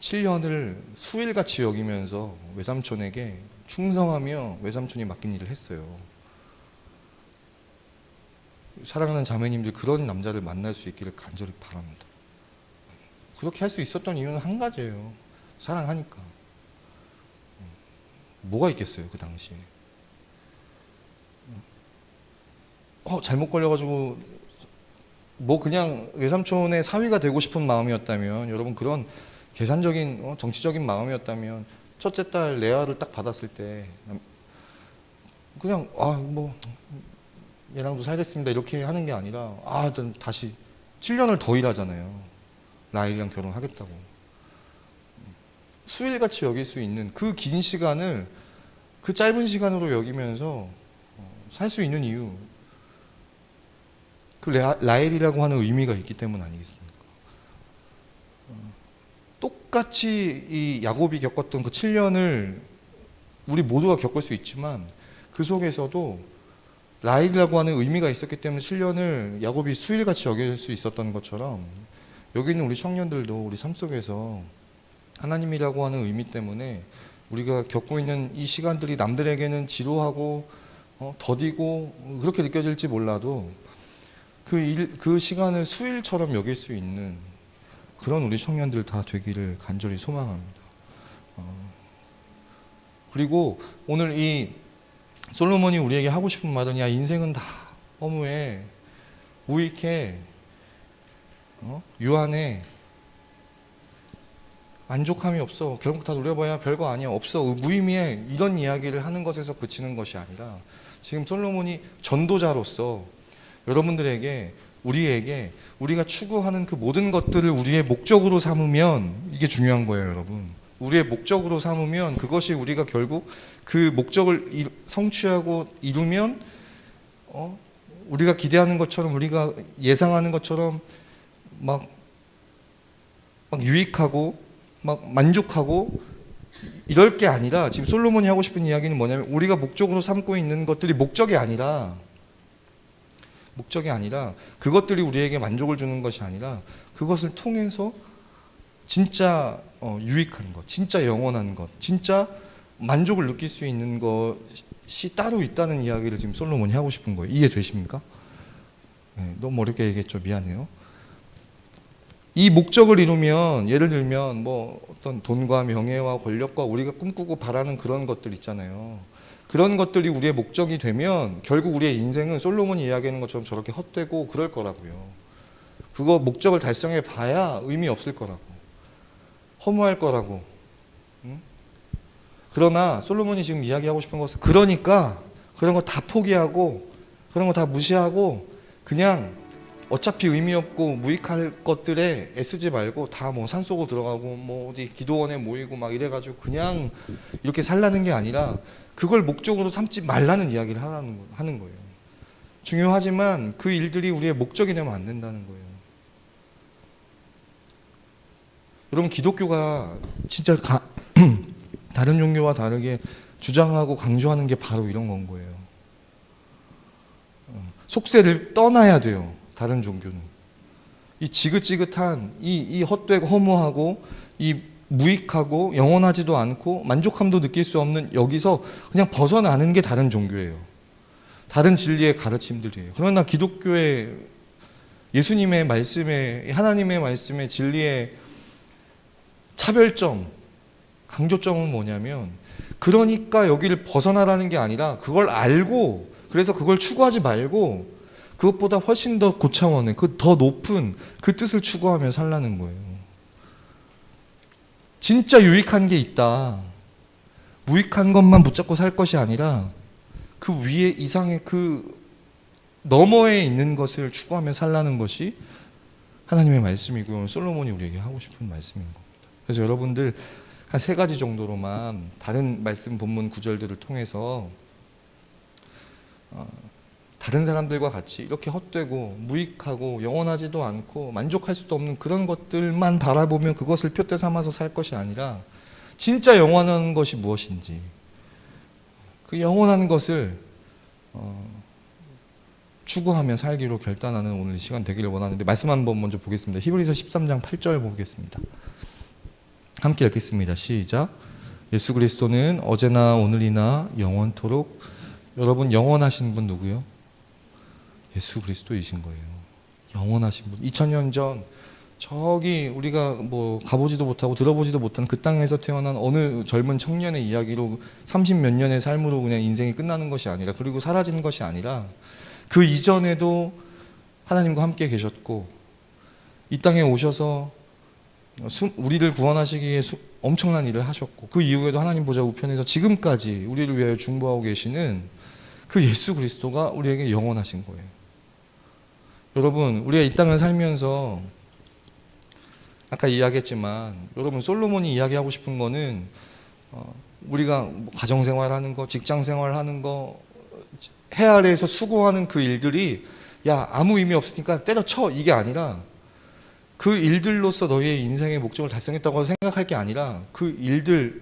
7년을 수일같이 여기면서 외삼촌에게 충성하며 외삼촌이 맡긴 일을 했어요. 사랑하는 자매님들 그런 남자를 만날 수 있기를 간절히 바랍니다. 그렇게 할 수 있었던 이유는 한 가지예요. 사랑하니까. 뭐가 있겠어요 그 당시에. 잘못 걸려가지고 뭐 그냥 외삼촌의 사위가 되고 싶은 마음이었다면 여러분 그런 계산적인 정치적인 마음이었다면 첫째 딸 레아를 딱 받았을 때 그냥 뭐 얘랑도 살겠습니다 이렇게 하는 게 아니라 다시 7년을 더 일하잖아요. 라헬이랑 결혼하겠다고. 수일같이 여길 수 있는 그 긴 시간을 그 짧은 시간으로 여기면서 살 수 있는 이유 그 라헬이라고 하는 의미가 있기 때문 아니겠습니까? 똑같이 이 야곱이 겪었던 그 7년을 우리 모두가 겪을 수 있지만 그 속에서도 라헬이라고 하는 의미가 있었기 때문에 7년을 야곱이 수일같이 여길 수 있었던 것처럼 여기 있는 우리 청년들도 우리 삶 속에서 하나님이라고 하는 의미 때문에 우리가 겪고 있는 이 시간들이 남들에게는 지루하고 더디고 그렇게 느껴질지 몰라도 그 시간을 수일처럼 여길 수 있는 그런 우리 청년들 다 되기를 간절히 소망합니다. 그리고 오늘 이 솔로몬이 우리에게 하고 싶은 말은 야 인생은 다 허무해 무익해 유한해 만족함이 없어 결국 다 누려봐야 별거 아니야 없어 무의미해 이런 이야기를 하는 것에서 그치는 것이 아니라 지금 솔로몬이 전도자로서 여러분들에게 우리에게 우리가 추구하는 그 모든 것들을 우리의 목적으로 삼으면 이게 중요한 거예요 여러분. 우리의 목적으로 삼으면 그것이 우리가 결국 그 목적을 성취하고 이루면 우리가 기대하는 것처럼 우리가 예상하는 것처럼 막 유익하고 막 만족하고 이럴 게 아니라 지금 솔로몬이 하고 싶은 이야기는 뭐냐면 우리가 목적으로 삼고 있는 것들이 목적이 아니라 그것들이 우리에게 만족을 주는 것이 아니라 그것을 통해서 진짜 유익한 것, 진짜 영원한 것, 진짜 만족을 느낄 수 있는 것이 따로 있다는 이야기를 지금 솔로몬이 하고 싶은 거예요. 이해되십니까? 네, 너무 어렵게 얘기했죠. 미안해요. 이 목적을 이루면 예를 들면 뭐 어떤 돈과 명예와 권력과 우리가 꿈꾸고 바라는 그런 것들 있잖아요. 그런 것들이 우리의 목적이 되면 결국 우리의 인생은 솔로몬이 이야기하는 것처럼 저렇게 헛되고 그럴 거라고요. 그거 목적을 달성해 봐야 의미 없을 거라고. 허무할 거라고. 응? 그러나 솔로몬이 지금 이야기하고 싶은 것은 그러니까 그런 거 다 포기하고 그런 거 다 무시하고 그냥 어차피 의미 없고 무익할 것들에 애쓰지 말고 다 뭐 산속으로 들어가고 뭐 어디 기도원에 모이고 막 이래가지고 그냥 이렇게 살라는 게 아니라 그걸 목적으로 삼지 말라는 이야기를 하는 거예요. 중요하지만 그 일들이 우리의 목적이 되면 안 된다는 거예요. 여러분 기독교가 진짜 다른 종교와 다르게 주장하고 강조하는 게 바로 이런 건 거예요. 속세를 떠나야 돼요. 다른 종교는 이 지긋지긋한 이 헛되고 허무하고 이 무익하고 영원하지도 않고 만족함도 느낄 수 없는 여기서 그냥 벗어나는 게 다른 종교예요. 다른 진리의 가르침들이에요. 그러나 기독교의 예수님의 말씀에 하나님의 말씀의 진리의 차별점 강조점은 뭐냐면 그러니까 여기를 벗어나라는 게 아니라 그걸 알고 그래서 그걸 추구하지 말고 그것보다 훨씬 더 고차원의 그 더 높은 그 뜻을 추구하며 살라는 거예요. 진짜 유익한 게 있다. 무익한 것만 붙잡고 살 것이 아니라 그 위에 이상의 그 너머에 있는 것을 추구하며 살라는 것이 하나님의 말씀이고요. 솔로몬이 우리에게 하고 싶은 말씀인 겁니다. 그래서 여러분들 한 3가지 정도로만 다른 말씀 본문 구절들을 통해서 다른 사람들과 같이 이렇게 헛되고 무익하고 영원하지도 않고 만족할 수도 없는 그런 것들만 바라보며 그것을 표대 삼아서 살 것이 아니라 진짜 영원한 것이 무엇인지 그 영원한 것을 추구하며 살기로 결단하는 오늘 이 시간 되기를 원하는데 말씀 한번 먼저 보겠습니다. 히브리서 13장 8절 보겠습니다. 함께 읽겠습니다. 시작. 예수 그리스도는 어제나 오늘이나 영원토록 여러분 영원하신 분 누구요? 예수 그리스도이신 거예요. 영원하신 분. 2000년 전 저기 우리가 뭐 가보지도 못하고 들어보지도 못한 그 땅에서 태어난 어느 젊은 청년의 이야기로 30몇 년의 삶으로 그냥 인생이 끝나는 것이 아니라 그리고 사라지는 것이 아니라 그 이전에도 하나님과 함께 계셨고 이 땅에 오셔서 우리를 구원하시기 위해 엄청난 일을 하셨고 그 이후에도 하나님 보좌 우편에서 지금까지 우리를 위하여 중보하고 계시는 그 예수 그리스도가 우리에게 영원하신 거예요. 여러분 우리가 이 땅을 살면서 아까 이야기했지만 여러분 솔로몬이 이야기하고 싶은 거는 우리가 뭐 가정생활하는 거 직장생활하는 거 해 아래에서 수고하는 그 일들이 야 아무 의미 없으니까 때려쳐 이게 아니라 그 일들로서 너희의 인생의 목적을 달성했다고 생각할 게 아니라 그 일들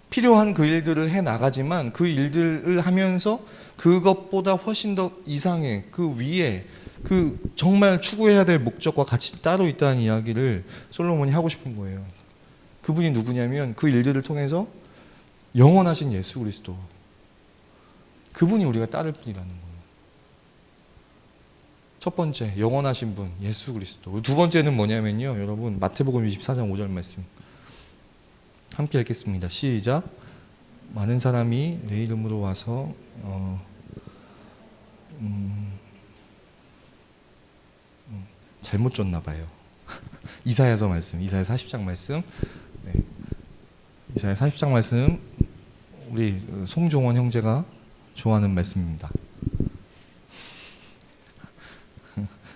필요한 그 일들을 해 나가지만 그 일들을 하면서 그것보다 훨씬 더 이상의 그 위에 그 정말 추구해야 될 목적과 가치 따로 있다는 이야기를 솔로몬이 하고 싶은 거예요. 그분이 누구냐면 그 일들을 통해서 영원하신 예수 그리스도 그분이 우리가 따를 분이라는 거예요. 첫 번째 영원하신 분 예수 그리스도. 두 번째는 뭐냐면요. 여러분 마태복음 24장 5절 말씀 함께 읽겠습니다. 시작. 많은 사람이 내 이름으로 와서 잘못 줬나 봐요. 이사야서 말씀, 이사야 40장 말씀. 네. 이사야 40장 말씀 우리 송종원 형제가 좋아하는 말씀입니다.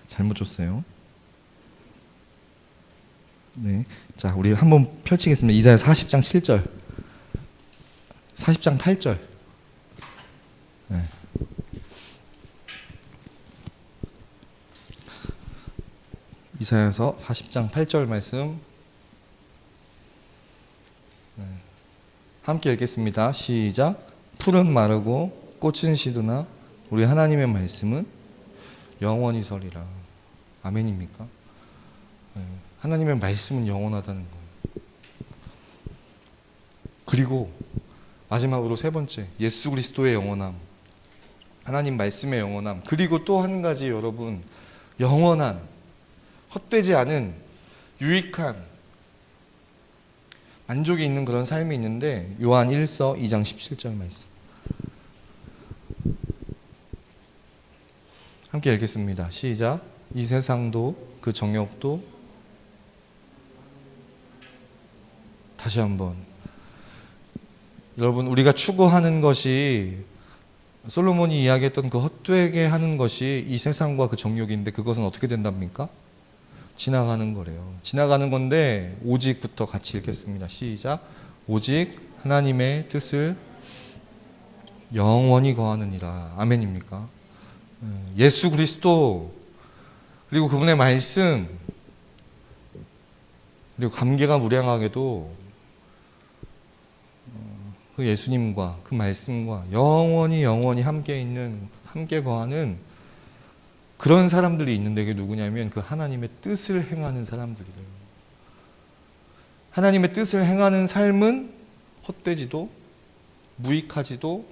잘못 줬어요. 네. 자, 우리 한번 펼치겠습니다. 이사야 40장 7절. 40장 8절. 네. 이사야서 40장 8절 말씀 함께 읽겠습니다. 시작. 풀은 마르고 꽃은 시드나 우리 하나님의 말씀은 영원히 서리라. 아멘입니까? 하나님의 말씀은 영원하다는 거예요. 그리고 마지막으로 세 번째 예수 그리스도의 영원함, 하나님 말씀의 영원함, 그리고 또 한 가지 여러분 영원한 헛되지 않은 유익한 만족이 있는 그런 삶이 있는데 요한 1서 2장 17절 말씀 함께 읽겠습니다. 시작. 이 세상도 그 정욕도 다시 한번 여러분 우리가 추구하는 것이 솔로몬이 이야기했던 그 헛되게 하는 것이 이 세상과 그 정욕인데 그것은 어떻게 된답니까? 지나가는 거래요. 지나가는 건데 오직부터 같이 읽겠습니다. 시작. 오직 하나님의 뜻을 영원히 거하느니라. 아멘입니까? 예수 그리스도 그리고 그분의 말씀 그리고 감개가 무량하게도 그 예수님과 그 말씀과 영원히 함께 있는 함께 거하는 그런 사람들이 있는데 그게 누구냐면 그 하나님의 뜻을 행하는 사람들이래요. 하나님의 뜻을 행하는 삶은 헛되지도 무익하지도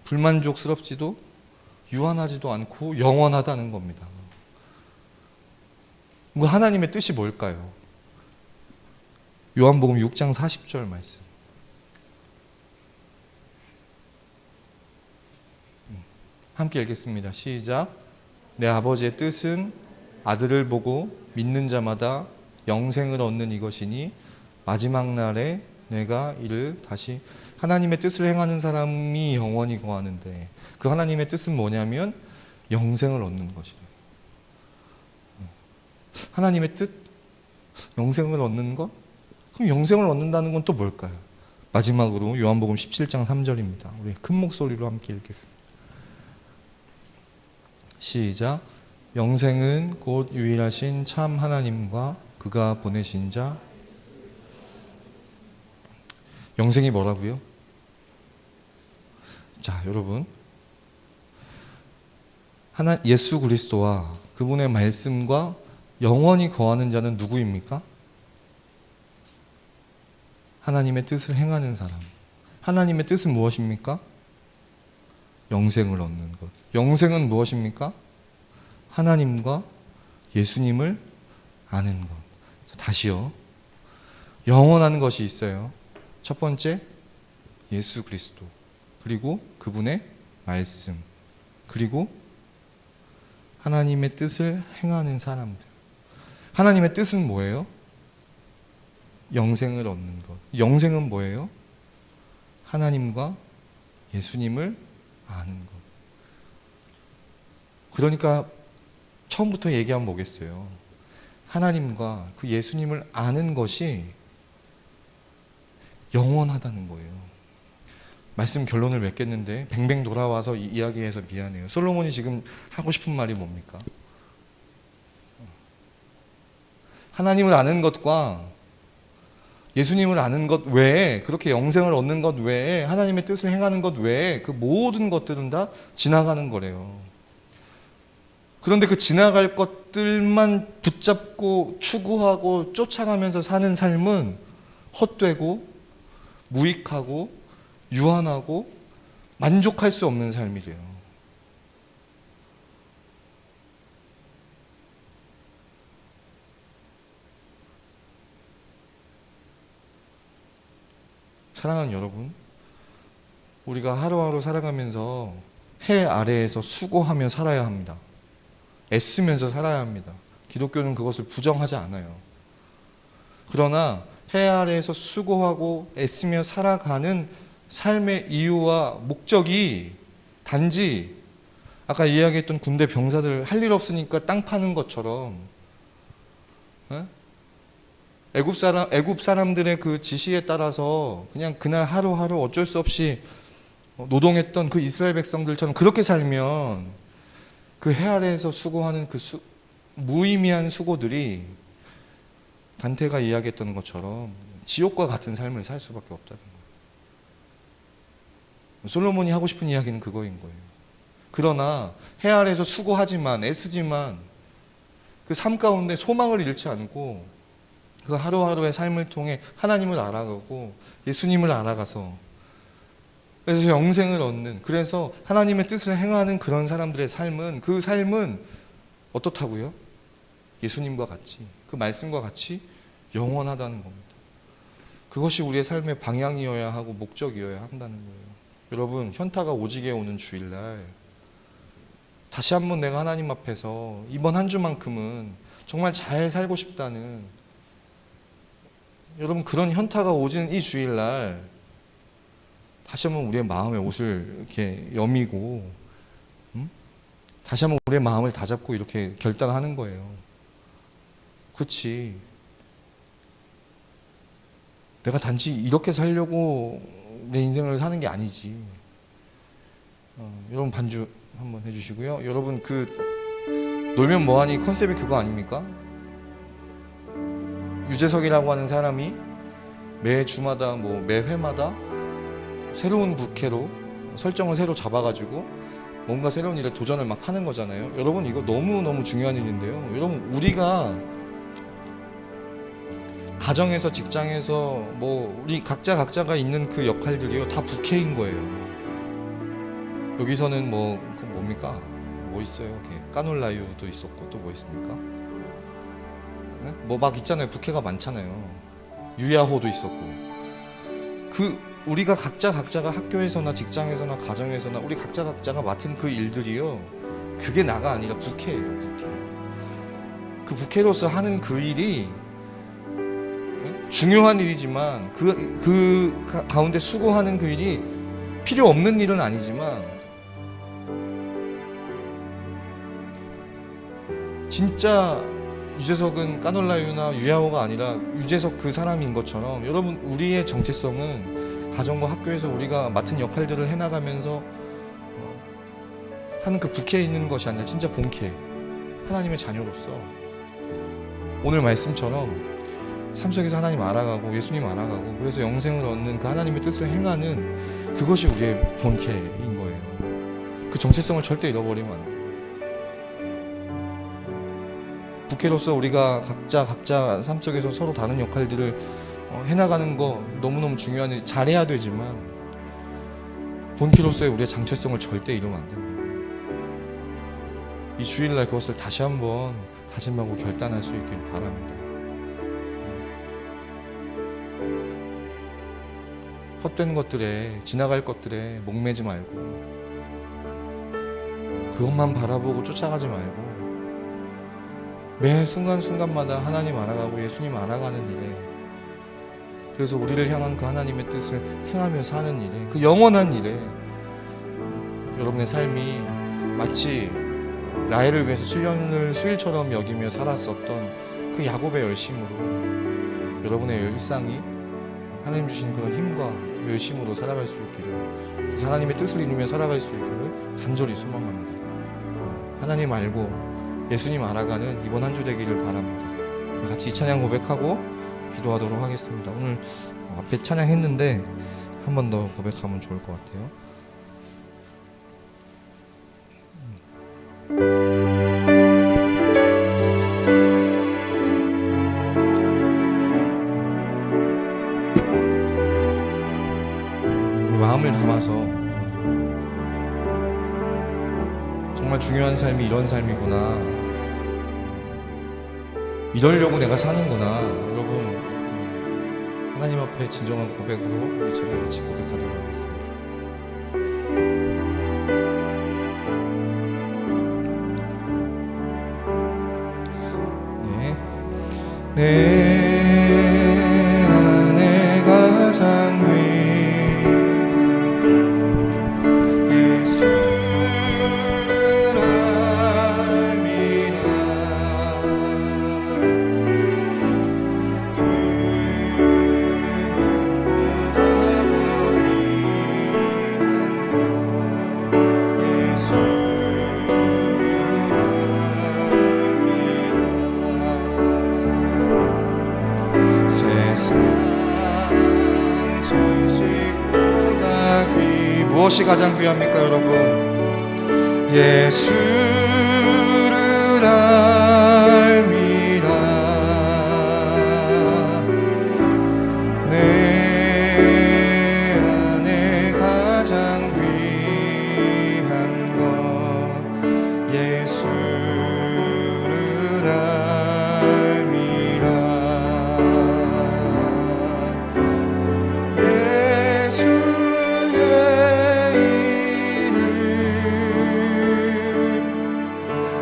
불만족스럽지도 유한하지도 않고 영원하다는 겁니다. 그 하나님의 뜻이 뭘까요? 요한복음 6장 40절 말씀. 함께 읽겠습니다. 시작. 내 아버지의 뜻은 아들을 보고 믿는 자마다 영생을 얻는 이것이니 마지막 날에 내가 이를 다시. 하나님의 뜻을 행하는 사람이 영원히 거하는데 그 하나님의 뜻은 뭐냐면 영생을 얻는 것이래요. 하나님의 뜻? 영생을 얻는 것? 그럼 영생을 얻는다는 건 또 뭘까요? 마지막으로 요한복음 17장 3절입니다. 우리 큰 목소리로 함께 읽겠습니다. 시작. 영생은 곧 유일하신 참 하나님과 그가 보내신 자. 영생이 뭐라고요? 자, 여러분, 예수 그리스도와 그분의 말씀과 영원히 거하는 자는 누구입니까? 하나님의 뜻을 행하는 사람. 하나님의 뜻은 무엇입니까? 영생을 얻는 것. 영생은 무엇입니까? 하나님과 예수님을 아는 것. 다시요. 영원한 것이 있어요. 첫 번째, 예수 그리스도. 그리고 그분의 말씀. 그리고 하나님의 뜻을 행하는 사람들. 하나님의 뜻은 뭐예요? 영생을 얻는 것. 영생은 뭐예요? 하나님과 예수님을 아는 것. 그러니까 처음부터 얘기하면 뭐겠어요? 하나님과 그 예수님을 아는 것이 영원하다는 거예요. 말씀 결론을 맺겠는데 뱅뱅 돌아와서 이야기해서 미안해요. 솔로몬이 지금 하고 싶은 말이 뭡니까? 하나님을 아는 것과 예수님을 아는 것 외에, 그렇게 영생을 얻는 것 외에, 하나님의 뜻을 행하는 것 외에 그 모든 것들은 다 지나가는 거래요. 그런데 그 지나갈 것들만 붙잡고 추구하고 쫓아가면서 사는 삶은 헛되고 무익하고 유한하고 만족할 수 없는 삶이래요. 사랑하는 여러분, 우리가 하루하루 살아가면서 해 아래에서 수고하며 살아야 합니다. 애쓰면서 살아야 합니다. 기독교는 그것을 부정하지 않아요. 그러나 해 아래에서 수고하고 애쓰며 살아가는 삶의 이유와 목적이 단지 아까 이야기했던 군대 병사들 할 일 없으니까 땅 파는 것처럼 애굽 사람들의 그 지시에 따라서 그냥 그날 하루하루 어쩔 수 없이 노동했던 그 이스라엘 백성들처럼 그렇게 살면 그 해 아래에서 수고하는 그 무의미한 수고들이 단테가 이야기했던 것처럼 지옥과 같은 삶을 살 수밖에 없다는 거예요. 솔로몬이 하고 싶은 이야기는 그거인 거예요. 그러나 해 아래에서 수고하지만 애쓰지만 그 삶 가운데 소망을 잃지 않고 그 하루하루의 삶을 통해 하나님을 알아가고 예수님을 알아가서 그래서 영생을 얻는, 그래서 하나님의 뜻을 행하는 그런 사람들의 삶은, 그 삶은 어떻다고요? 예수님과 같이, 그 말씀과 같이 영원하다는 겁니다. 그것이 우리의 삶의 방향이어야 하고 목적이어야 한다는 거예요. 여러분, 현타가 오지게 오는 주일날 다시 한번 내가 하나님 앞에서 이번 한 주만큼은 정말 잘 살고 싶다는, 여러분 그런 현타가 오지는 이 주일날 다시 한번 우리의 마음의 옷을 이렇게 여미고 다시 한번 우리의 마음을 다잡고 이렇게 결단하는 거예요. 그렇지, 내가 단지 이렇게 살려고 내 인생을 사는 게 아니지. 여러분 반주 한번 해주시고요. 여러분 그 놀면 뭐하니 컨셉이 그거 아닙니까? 유재석이라고 하는 사람이 매 주마다 매 회마다 새로운 부캐로 설정을 새로 잡아가지고 뭔가 새로운 일에 도전을 막 하는 거잖아요. 여러분 이거 너무너무 중요한 일인데요. 여러분 우리가 가정에서 직장에서 우리 각자가 있는 그 역할들이요 다 부캐인 거예요. 여기서는 그 뭡니까? 뭐 있어요? 까놀라유도 있었고 또 뭐 있습니까? 네? 막 있잖아요. 부캐가 많잖아요. 유야호도 있었고, 그 우리가 각자가 학교에서나 직장에서나 가정에서나 우리 각자가 맡은 그 일들이요, 그게 나가 아니라 부캐예요. 부캐. 그 부캐로서 하는 그 일이 중요한 일이지만 그 가운데 수고하는 그 일이 필요 없는 일은 아니지만 진짜 유재석은 까놀라유나 유야호가 아니라 유재석 그 사람인 것처럼, 여러분 우리의 정체성은 가정과 학교에서 우리가 맡은 역할들을 해나가면서 하는 그 부캐에 있는 것이 아니라 진짜 본캐, 하나님의 자녀로서 오늘 말씀처럼 삶 속에서 하나님 알아가고 예수님 알아가고 그래서 영생을 얻는 그 하나님의 뜻을 행하는 그것이 우리의 본캐인 거예요. 그 정체성을 절대 잃어버리면 안 돼요. 부캐로서 우리가 각자 삶 속에서 서로 다른 역할들을 해나가는 거 너무너무 중요한 일, 잘해야 되지만 본캐로서의 우리의 정체성을 절대 잃으면 안 된다. 이 주일날 그것을 다시 한번 다짐하고 결단할 수 있길 바랍니다. 헛된 것들에, 지나갈 것들에 목매지 말고 그것만 바라보고 쫓아가지 말고 매 순간순간마다 하나님 알아가고 예수님 알아가는 일에, 그래서 우리를 향한 그 하나님의 뜻을 행하며 사는 일에, 그 영원한 일에 여러분의 삶이 마치 라헬을 위해서 수일처럼 여기며 살았었던 그 야곱의 열심으로 여러분의 일상이 하나님 주신 그런 힘과 열심으로 살아갈 수 있기를, 하나님의 뜻을 이루며 살아갈 수 있기를 간절히 소망합니다. 하나님 알고 예수님 알아가는 이번 한 주 되기를 바랍니다. 같이 이 찬양 고백하고 기도하도록 하겠습니다. 오늘 앞에 찬양했는데 한 번 더 고백하면 좋을 것 같아요. 마음을 담아서 정말 중요한 삶이 이런 삶이구나, 이러려고 내가 사는구나. 여러분 하나님 앞에 진정한 고백으로 우리 저희 같이 고백하도록 하겠습니다. 내 안에 가장 귀한 예수를 알미라. 그분보다 더 무엇이 가장 귀합니까 여러분? 예수를 알미라. 내 안에 가장 귀한 것 예수를 알미라.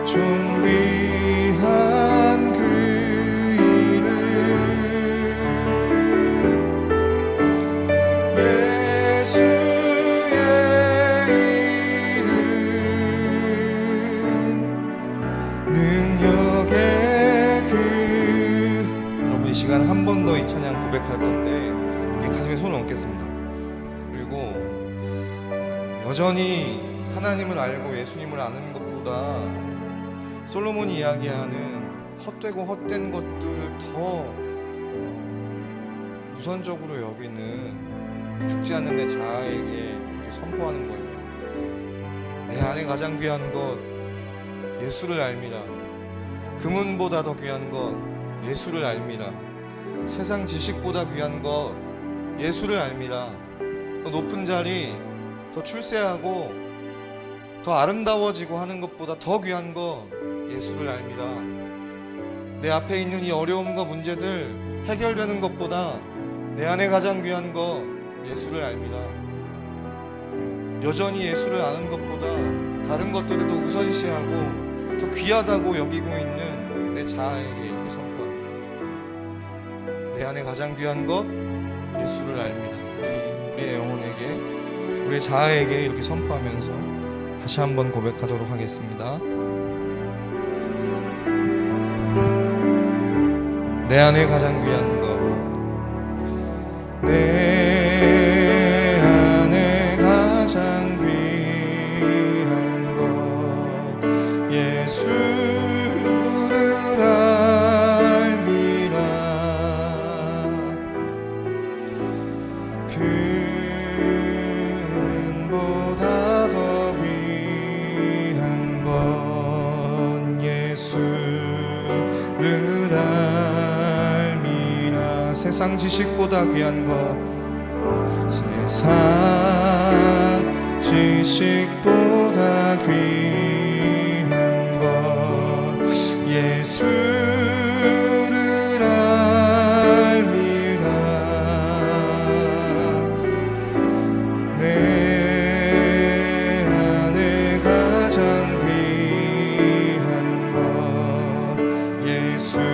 존귀한 그 이름 예수의 이름 능력의 그. 여러분 이 시간 한 번 더 이 찬양 고백할 건데 가슴에 손을 얹겠습니다. 그리고 여전히 하나님을 알고 예수님을 아는 것보다 솔로몬이 이야기하는 헛되고 헛된 것들을 더 우선적으로 여기는 죽지 않는 내 자아에게 이렇게 선포하는 거예요. 내 안에 가장 귀한 것 예수를 알미라. 금은보다 더 귀한 것 예수를 알미라. 세상 지식보다 귀한 것 예수를 알미라. 더 높은 자리, 더 출세하고 더 아름다워지고 하는 것보다 더 귀한 것 예수를 알미라. 내 앞에 있는 이 어려움과 문제들 해결되는 것보다 내 안에 가장 귀한 것 예수를 알미라. 여전히 예수를 아는 것보다 다른 것들을 더 우선시하고 더 귀하다고 여기고 있는 내 자아에게 이렇게 선포합니다. 내 안에 가장 귀한 것 예수를 알미라. 우리의 영혼에게, 우리의 자아에게 이렇게 선포하면서 다시 한번 고백하도록 하겠습니다. 내 안에 가장 귀한 것, 내 안에 가장 귀한 것 예수를 알미라. 금은보다 더 귀한 건 예수를 알미라. 세상 지식보다 귀한 것, 세상 지식보다 귀한 것 예수를 알미라. 내 안에 가장 귀한 것 예수를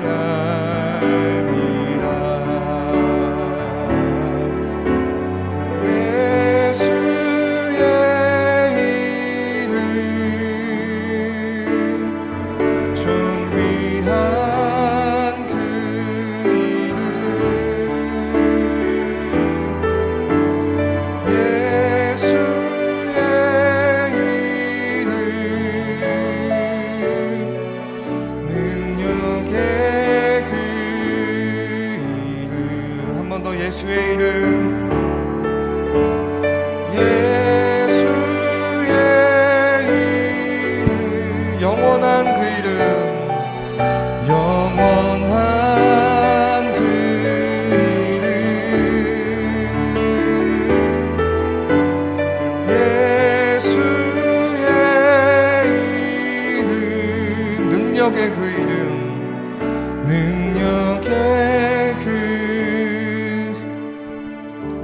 알미라. 예수의 이름 존귀한 그 이름 예수의 이름 능력의 그 이름 한 번 더 예수의 이름 예수의 이름 영원한 그 이름 영원한 그 이름 예수의 이름 능력의 그 이름 능력의 그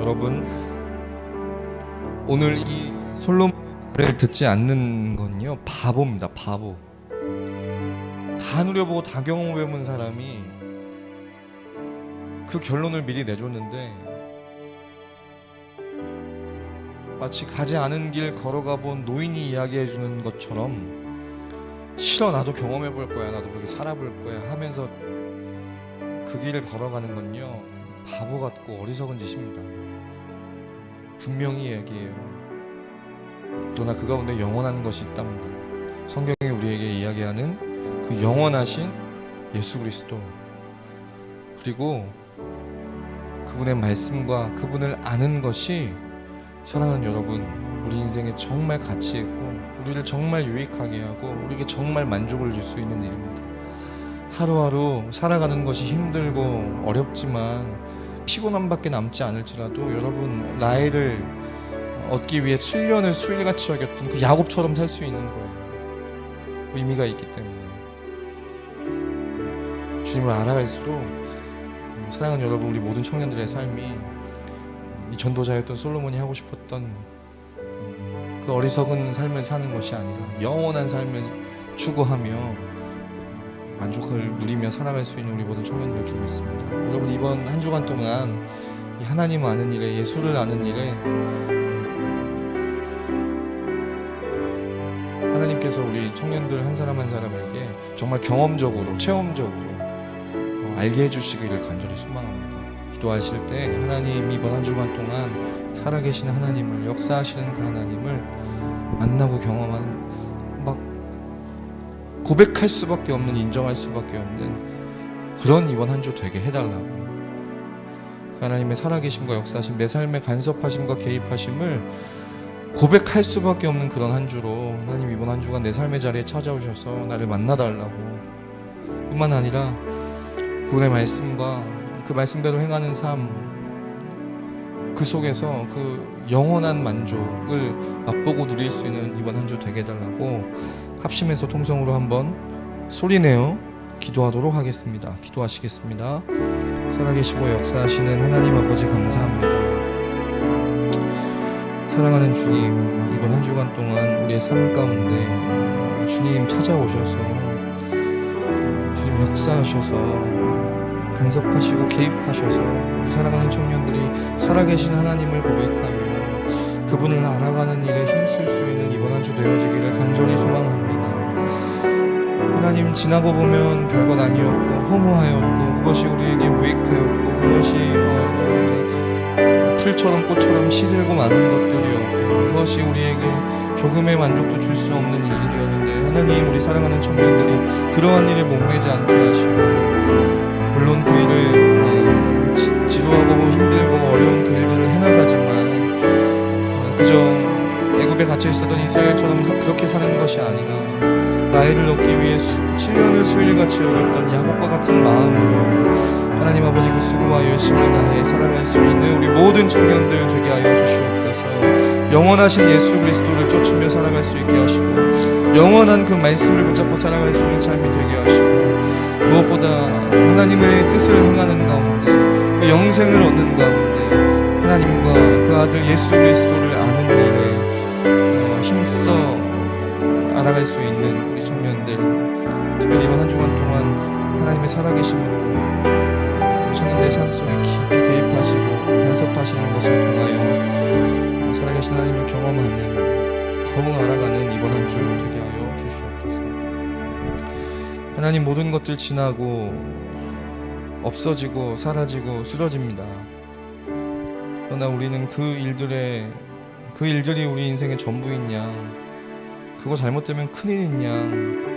여러분 오늘 이 솔로몬을 듣지 않는 건요 바보입니다. 바보. 다 누려보고 다 경험해본 사람이 그 결론을 미리 내줬는데 마치 가지 않은 길 걸어가 본 노인이 이야기해주는 것처럼 싫어 나도 경험해볼 거야 나도 그렇게 살아볼 거야 하면서 그 길을 걸어가는 건요 바보 같고 어리석은 짓입니다. 분명히 얘기해요. 그러나 그 가운데 영원한 것이 있답니다. 성경이 우리에게 이야기하는 그 영원하신 예수 그리스도 그리고 그분의 말씀과 그분을 아는 것이 사랑하는 여러분 우리 인생에 정말 가치 있고 우리를 정말 유익하게 하고 우리에게 정말 만족을 줄 수 있는 일입니다. 하루하루 살아가는 것이 힘들고 어렵지만 피곤함밖에 남지 않을지라도 여러분 나이를 얻기 위해 7년을 수일같이 여겼던 그 야곱처럼 살 수 있는 거예요. 의미가 있기 때문에 주님을 알아갈수록 사랑하는 여러분 우리 모든 청년들의 삶이 이 전도자였던 솔로몬이 하고 싶었던 그 어리석은 삶을 사는 것이 아니라 영원한 삶을 추구하며 만족을 누리며 살아갈 수 있는 우리 모든 청년들 줄 믿습니다. 여러분 이번 한 주간 동안 이 하나님 아는 일에 예수를 아는 일에 하나님께서 우리 청년들 한 사람 한 사람에게 정말 경험적으로 체험적으로 알게 해주시기를 간절히 소망합니다. 기도하실 때 하나님 이번 한 주간 동안 살아계신 하나님을 역사하시는 그 하나님을 만나고 경험하는 막 고백할 수밖에 없는 인정할 수밖에 없는 그런 이번 한 주 되게 해달라고 하나님의 살아계심과 역사하심 내 삶에 간섭하심과 개입하심을 고백할 수밖에 없는 그런 한 주로 하나님 이번 한 주간 내 삶의 자리에 찾아오셔서 나를 만나달라고 뿐만 아니라 그분의 말씀과 그 말씀대로 행하는 삶 그 속에서 그 영원한 만족을 맛보고 누릴 수 있는 이번 한 주 되게 해달라고 합심해서 통성으로 한번 소리내어 기도하도록 하겠습니다. 기도하시겠습니다. 살아계시고 역사하시는 하나님 아버지 감사합니다. 사랑하는 주님, 이번 한 주간 동안 우리의 삶 가운데 주님 찾아오셔서 주님 역사하셔서 간섭하시고 개입하셔서 우리 사랑하는 청년들이 살아계신 하나님을 고백하며 그분을 알아가는 일에 힘쓸 수 있는 이번 한 주 되어지기를 간절히 소망합니다. 하나님, 지나고 보면 별것 아니었고 허무하였고 그것이 우리에게 무익하였고 그것이 풀처럼 꽃처럼 시들고 많은 것들이었고 그것이 우리에게 조금의 만족도 줄 수 없는 일들이었는데 하나님, 우리 사랑하는 청년들이 그러한 일에 목매지 않게 하시고 물론 그 일을 지루하고 힘들고 어려운 그 일들을 해나가지만 그저 애굽에 갇혀 있었던 이스라엘처럼 그렇게 사는 것이 아니라 라헬을 얻기 위해 7년을 수일같이 여겼던 야곱과 같은 마음으로 하나님 아버지 그 수고와 열심을 다해 살아갈 수 있는 우리 모든 청년들 되게 하여 주시옵소서. 영원하신 예수 그리스도를 쫓으며 살아갈 수 있게 하시고 영원한 그 말씀을 붙잡고 살아갈 수 있는 삶이 되게 하시고 무엇보다 하나님의 뜻을 행하는 가운데 그 영생을 얻는 가운데 하나님과 그 아들 예수 그리스도를 아는 일에 힘써 알아갈 수 있는 우리 청년들, 특별히 이번 한 주간 동안 하나님의 살아계심으로 우리 청년들의 삶 속에 깊이 개입하시고 간섭하시는 것을 통하여 살아계신 하나님을 경험하는, 더욱 알아가는 이번 한 주 되게 하여 주시옵소서. 하나님, 모든 것들 지나고 없어지고 사라지고 쓰러집니다. 그러나 우리는 그 일들이 우리 인생의 전부인 양, 그거 잘못되면 큰일인 양,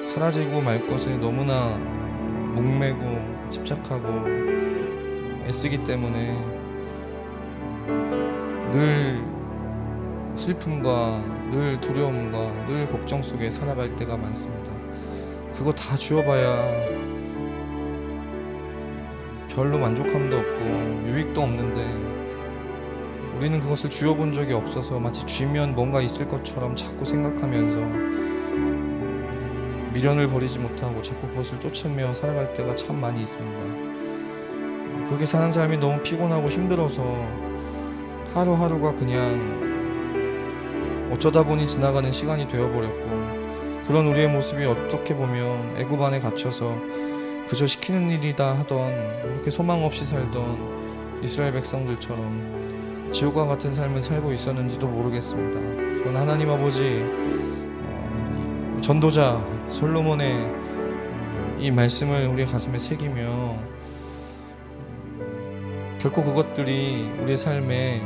사라지고 말 것에 너무나 목매고 집착하고 애쓰기 때문에 늘 슬픔과 늘 두려움과 늘 걱정 속에 살아갈 때가 많습니다. 그거 다 주어봐야 별로 만족함도 없고 유익도 없는데 우리는 그것을 쥐어본 적이 없어서 마치 쥐면 뭔가 있을 것처럼 자꾸 생각하면서 미련을 버리지 못하고 자꾸 그것을 쫓으며 살아갈 때가 참 많이 있습니다. 그렇게 사는 삶이 너무 피곤하고 힘들어서 하루하루가 그냥 어쩌다 보니 지나가는 시간이 되어버렸고, 그런 우리의 모습이 어떻게 보면 애굽 안에 갇혀서 그저 시키는 일이다 하던, 그렇게 소망 없이 살던 이스라엘 백성들처럼 지옥과 같은 삶을 살고 있었는지도 모르겠습니다. 그러나 하나님 아버지, 전도자 솔로몬의 이 말씀을 우리 가슴에 새기며 결코 그것들이 우리의 삶에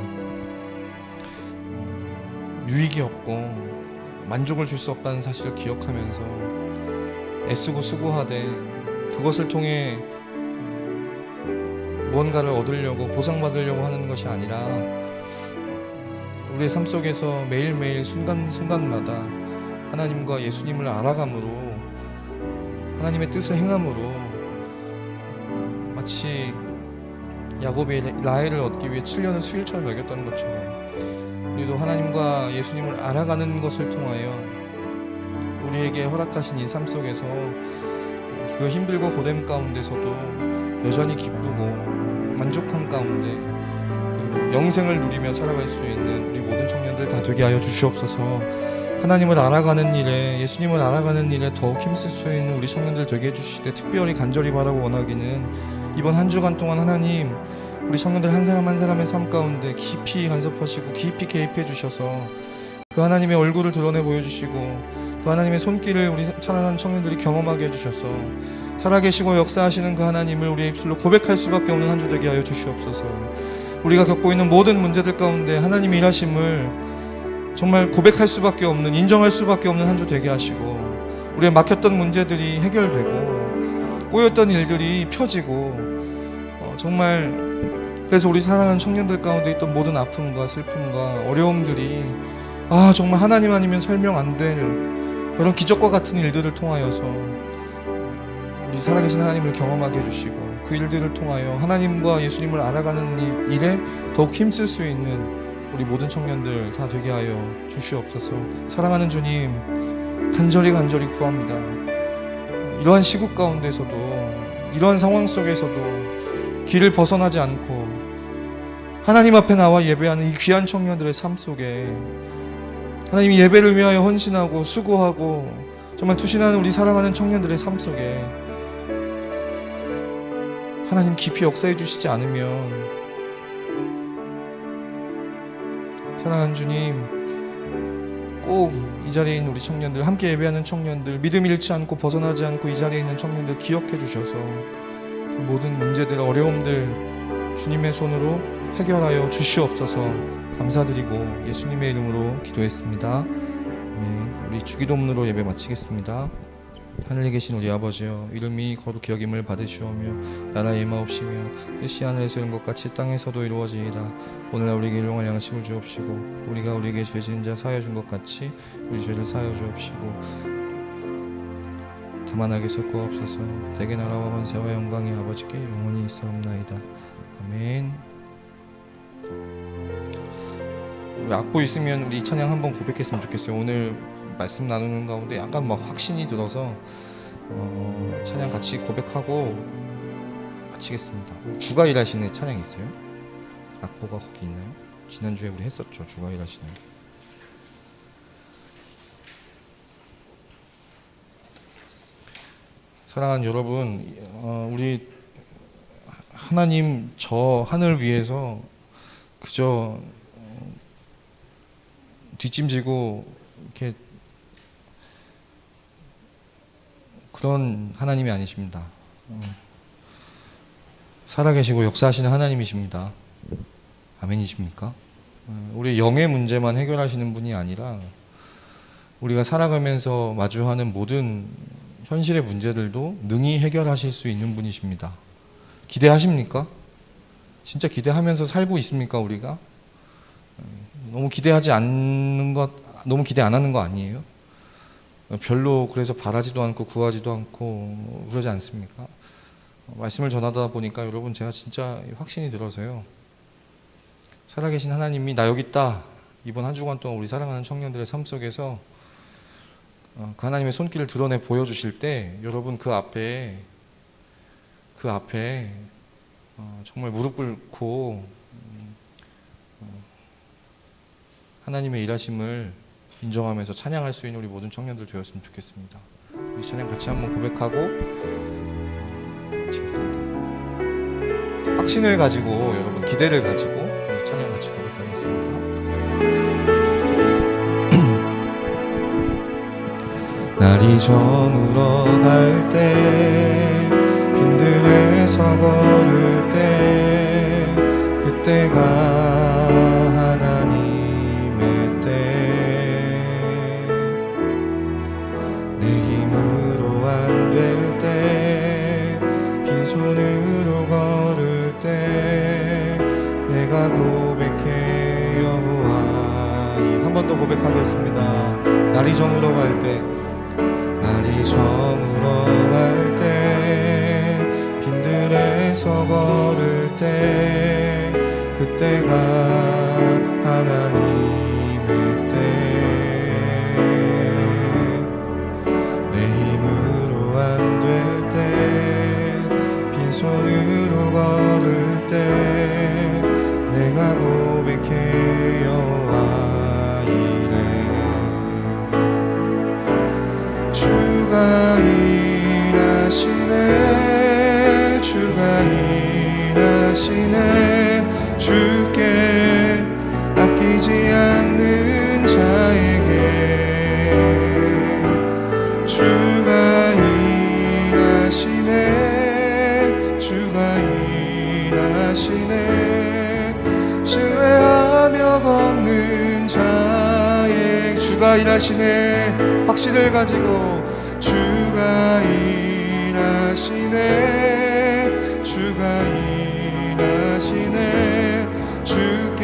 유익이 없고 만족을 줄 수 없다는 사실을 기억하면서 애쓰고 수고하되 그것을 통해 무언가를 얻으려고 보상받으려고 하는 것이 아니라 우리의 삶 속에서 매일매일 순간순간마다 하나님과 예수님을 알아감으로, 하나님의 뜻을 행함으로 마치 야곱이 라헬을 얻기 위해 7년을 수일처럼 여겼던 것처럼 우리도 하나님과 예수님을 알아가는 것을 통하여 우리에게 허락하신 이 삶 속에서 그 힘들고 고됨 가운데서도 여전히 기쁘고 만족함 가운데 그 영생을 누리며 살아갈 수 있는 우리 모든 청년들 다 되게 하여 주시옵소서. 하나님을 알아가는 일에, 예수님을 알아가는 일에 더욱 힘쓸 수 있는 우리 청년들 되게 해주시되, 특별히 간절히 바라고 원하기는 이번 한 주간 동안 하나님, 우리 청년들 한 사람 한 사람의 삶 가운데 깊이 간섭하시고 깊이 개입해 주셔서 그 하나님의 얼굴을 드러내 보여주시고 그 하나님의 손길을 우리 찬양하는 청년들이 경험하게 해주셔서 살아계시고 역사하시는 그 하나님을 우리의 입술로 고백할 수밖에 없는 한 주 되게 하여 주시옵소서. 우리가 겪고 있는 모든 문제들 가운데 하나님의 일하심을 정말 고백할 수밖에 없는, 인정할 수밖에 없는 한 주 되게 하시고 우리의 막혔던 문제들이 해결되고 꼬였던 일들이 펴지고 정말 그래서 우리 사랑하는 청년들 가운데 있던 모든 아픔과 슬픔과 어려움들이 정말 하나님 아니면 설명 안 될 그런 기적과 같은 일들을 통하여서 우리 살아계신 하나님을 경험하게 해주시고 그 일들을 통하여 하나님과 예수님을 알아가는 일에 더욱 힘쓸 수 있는 우리 모든 청년들 다 되게 하여 주시옵소서. 사랑하는 주님, 간절히 구합니다. 이러한 시국 가운데서도, 이러한 상황 속에서도 길을 벗어나지 않고 하나님 앞에 나와 예배하는 이 귀한 청년들의 삶 속에 하나님이 예배를 위하여 헌신하고 수고하고 정말 투신하는 우리 사랑하는 청년들의 삶 속에 하나님 깊이 역사해 주시지 않으면, 사랑하는 주님, 꼭 이 자리에 있는 우리 청년들, 함께 예배하는 청년들, 믿음 잃지 않고 벗어나지 않고 이 자리에 있는 청년들 기억해 주셔서 모든 문제들, 어려움들 주님의 손으로 해결하여 주시옵소서. 감사드리고 예수님의 이름으로 기도했습니다. 아멘. 우리 주기도문으로 예배 마치겠습니다. 하늘에 계신 우리 아버지여, 이름이 거룩히 여김을 받으시오며 나라의 임하옵시며 뜻이 하늘에서 이룬 것 같이 땅에서도 이루어지이다. 오늘날 우리에게 일용할 양식을 주옵시고 우리가 우리에게 죄 지은 자 사하여 준 것 같이 우리 죄를 사하여 주옵시고 다만 악에서 구하옵소서. 대개 나라와 권세와 영광이 아버지께 영원히 있사옵나이다. 아멘. 우리 악보 있으면 우리 찬양 한번 고백했으면 좋겠어요. 오늘 말씀 나누는 가운데 약간 막 확신이 들어서 찬양 같이 고백하고 마치겠습니다. 주가 일하시는 찬양 있어요? 악보가 거기 있나요? 지난주에 우리 했었죠. 주가 일하시는. 사랑하는 여러분, 우리 하나님 저 하늘 위에서 그저 뒷짐지고 이렇게 그런 하나님이 아니십니다. 살아계시고 역사하시는 하나님이십니다. 아멘이십니까? 우리 영의 문제만 해결하시는 분이 아니라 우리가 살아가면서 마주하는 모든 현실의 문제들도 능히 해결하실 수 있는 분이십니다. 기대하십니까? 진짜 기대하면서 살고 있습니까, 우리가? 너무 기대하지 않는 것, 너무 기대 안 하는 거 아니에요? 별로 그래서 바라지도 않고 구하지도 않고 그러지 않습니까? 말씀을 전하다 보니까 여러분, 제가 진짜 확신이 들어서요. 살아계신 하나님이 나 여기 있다. 이번 한 주간 동안 우리 사랑하는 청년들의 삶 속에서 그 하나님의 손길을 드러내 보여주실 때 여러분 그 앞에 정말 무릎 꿇고 하나님의 일하심을 인정하면서 찬양할 수 있는 우리 모든 청년들 되었으면 좋겠습니다. 우리 찬양 같이 한번 고백하고 마치겠습니다. 확신을 가지고, 여러분 기대를 가지고 우리 찬양 같이 고백하겠습니다. 날이 저물어 갈 때, 빈들에서 걸을 때, 그때가 하나님의 때, 내 힘으로 안 될 때, 빈손으로 걸을 때, 내가 고백해 여호와. 한 번 더 고백하겠습니다. 날이 저물어 갈 때, 날이 저물어 갈 때, 빈들에서 걸을 때, 그때가 하나님의 때, 내 힘으로 안 될 때, 빈손으로 걸을 때, 내가 고백해 여호와 이래. 주가 일하시네, 주가 일하시네, 주께 아끼지 않는 자에게. 주가 일하시네, 주가 일하시네, 신뢰하며 걷는 자에게. 주가 일하시네, 확신을 가지고. 주가 일하시네, 주가 일하시네, 주께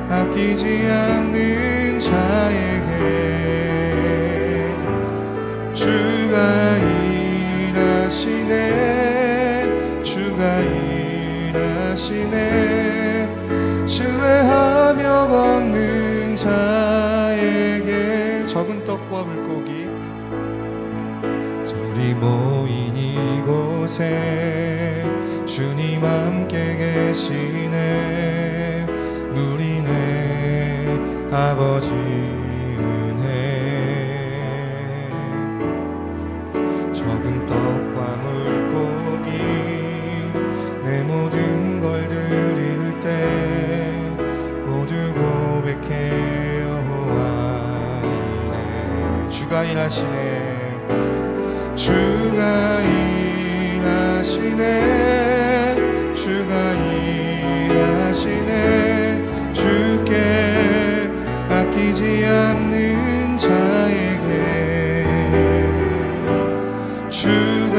아끼지 않는 자에게. 주가 일하시네, 주가 일하시네, 신뢰하며 걷는 자에게. 적은 떡과 물과 곳에 주님 함께 계시네. 누리네 아버지 은혜. 적은 떡과 물고기 내 모든 걸 드릴 때 모두 고백해 여호와 이래. 주가 일하시네. 주가 일하시네. 주가 일하시네. 주께 아끼지 않는 자에게 주가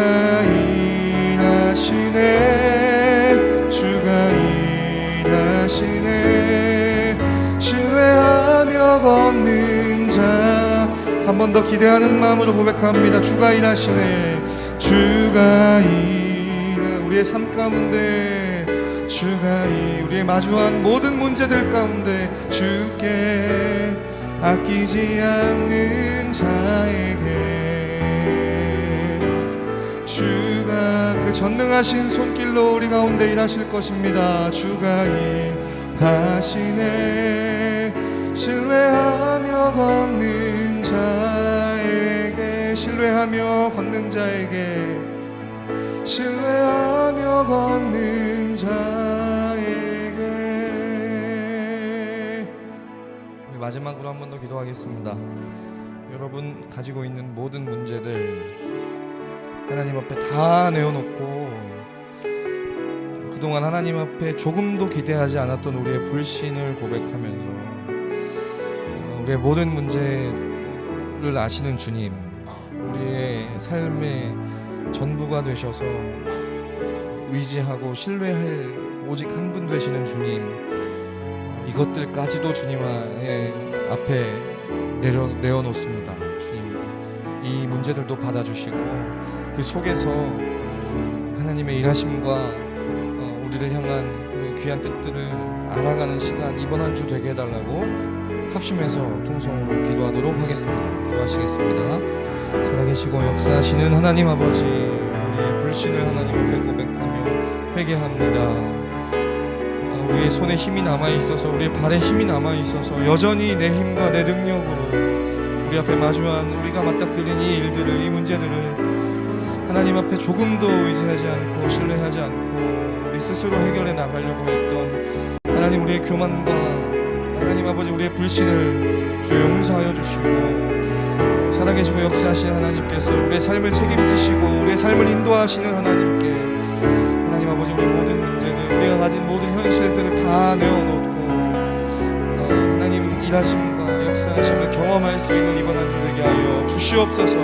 일하시네. 주가 일하시네. 신뢰하며 걷는 자 한 번 더 기대하는 마음으로 고백합니다. 주가 일하시네. 주가 우리의 삶 가운데 주가 우리의 마주한 모든 문제들 가운데 주께 아끼지 않는 자에게 주가 그 전능하신 손길로 우리 가운데 일하실 것입니다. 주가 일하시네. 신뢰하며 걷는 자에게 신뢰하며 걷는 자에게 신뢰하며 걷는 자에게. 마지막으로 한 번 더 기도하겠습니다. 여러분 가지고 있는 모든 문제들 하나님 앞에 다 내어놓고 그동안 하나님 앞에 조금도 기대하지 않았던 우리의 불신을 고백하면서 우리의 모든 문제를 아시는 주님, 우리의 삶의 전부가 되셔서 의지하고 신뢰할 오직 한 분 되시는 주님, 이것들까지도 주님 앞에 내어놓습니다. 주님, 이 문제들도 받아주시고 그 속에서 하나님의 일하심과 우리를 향한 그 귀한 뜻들을 알아가는 시간 이번 한 주 되게 해달라고 합심해서 통성으로 기도하도록 하겠습니다. 기도하시겠습니다. 살아계시고 역사하시는 하나님 아버지, 우리의 불신을 하나님 앞에 고백하며 회개합니다. 우리의 손에 힘이 남아있어서 우리의 발에 힘이 남아있어서 여전히 내 힘과 내 능력으로 우리 앞에 마주한 우리가 맞닥뜨린 이 일들을, 이 문제들을 하나님 앞에 조금도 의지하지 않고 신뢰하지 않고 우리 스스로 해결해 나가려고 했던 하나님 우리의 교만과 하나님 아버지 우리의 불신을 주여 용서하여 주시고 살아계시고 역사하시는 하나님께서 우리의 삶을 책임지시고 우리의 삶을 인도하시는 하나님께 하나님 아버지 우리의 모든 문제들, 우리가 가진 모든 현실들을 다 내어놓고 하나님 일하심과 역사하심을 경험할 수 있는 이번 한 주 되게 하여 주시옵소서.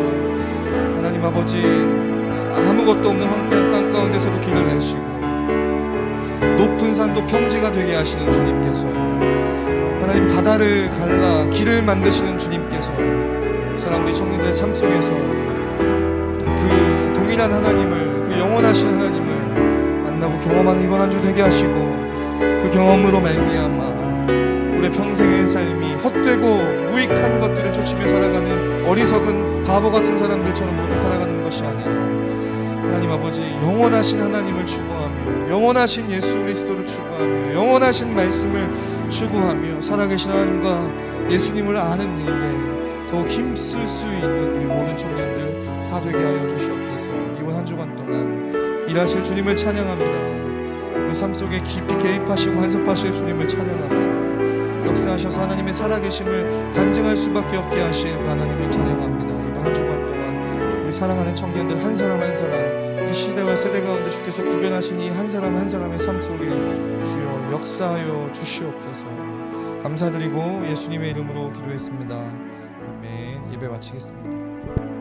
하나님 아버지 아무것도 없는 황폐한 땅 가운데서도 길을 내시고 높은 산도 평지가 되게 하시는 주님께서 하나님 바다를 갈라 길을 만드시는 주님께서 사랑 우리 청년들의 삶 속에서 그 동일한 하나님을, 그 영원하신 하나님을 만나고 경험하는 이번 한 주 되게 하시고 그 경험으로 말미암아 우리의 평생의 삶이 헛되고 무익한 것들을 쫓으며 살아가는 어리석은 바보 같은 사람들처럼 그렇게 살아가는 것이 아니라 하나님 아버지 영원하신 하나님을 추구하며 영원하신 예수 그리스도를 추구하며 영원하신 말씀을 추구하며 살아계신 하나님과 예수님을 아는 일에 더욱 힘쓸 수 있는 우리 모든 청년들 다 되게 하여 주시옵소서. 이번 한 주간 동안 일하실 주님을 찬양합니다. 우리 삶 속에 깊이 개입하시고 간섭하실 주님을 찬양합니다. 역사하셔서 하나님의 살아계심을 간증할 수밖에 없게 하실 하나님을 찬양합니다. 이번 한 주간 동안 우리 사랑하는 청년들 한 사람 한 사람 이 시대와 세대 가운데 주께서 구별하신 이 한 사람 한 사람의 삶 속에 주여 역사하여 주시옵소서. 감사드리고 예수님의 이름으로 기도했습니다. 아멘. 예배 마치겠습니다.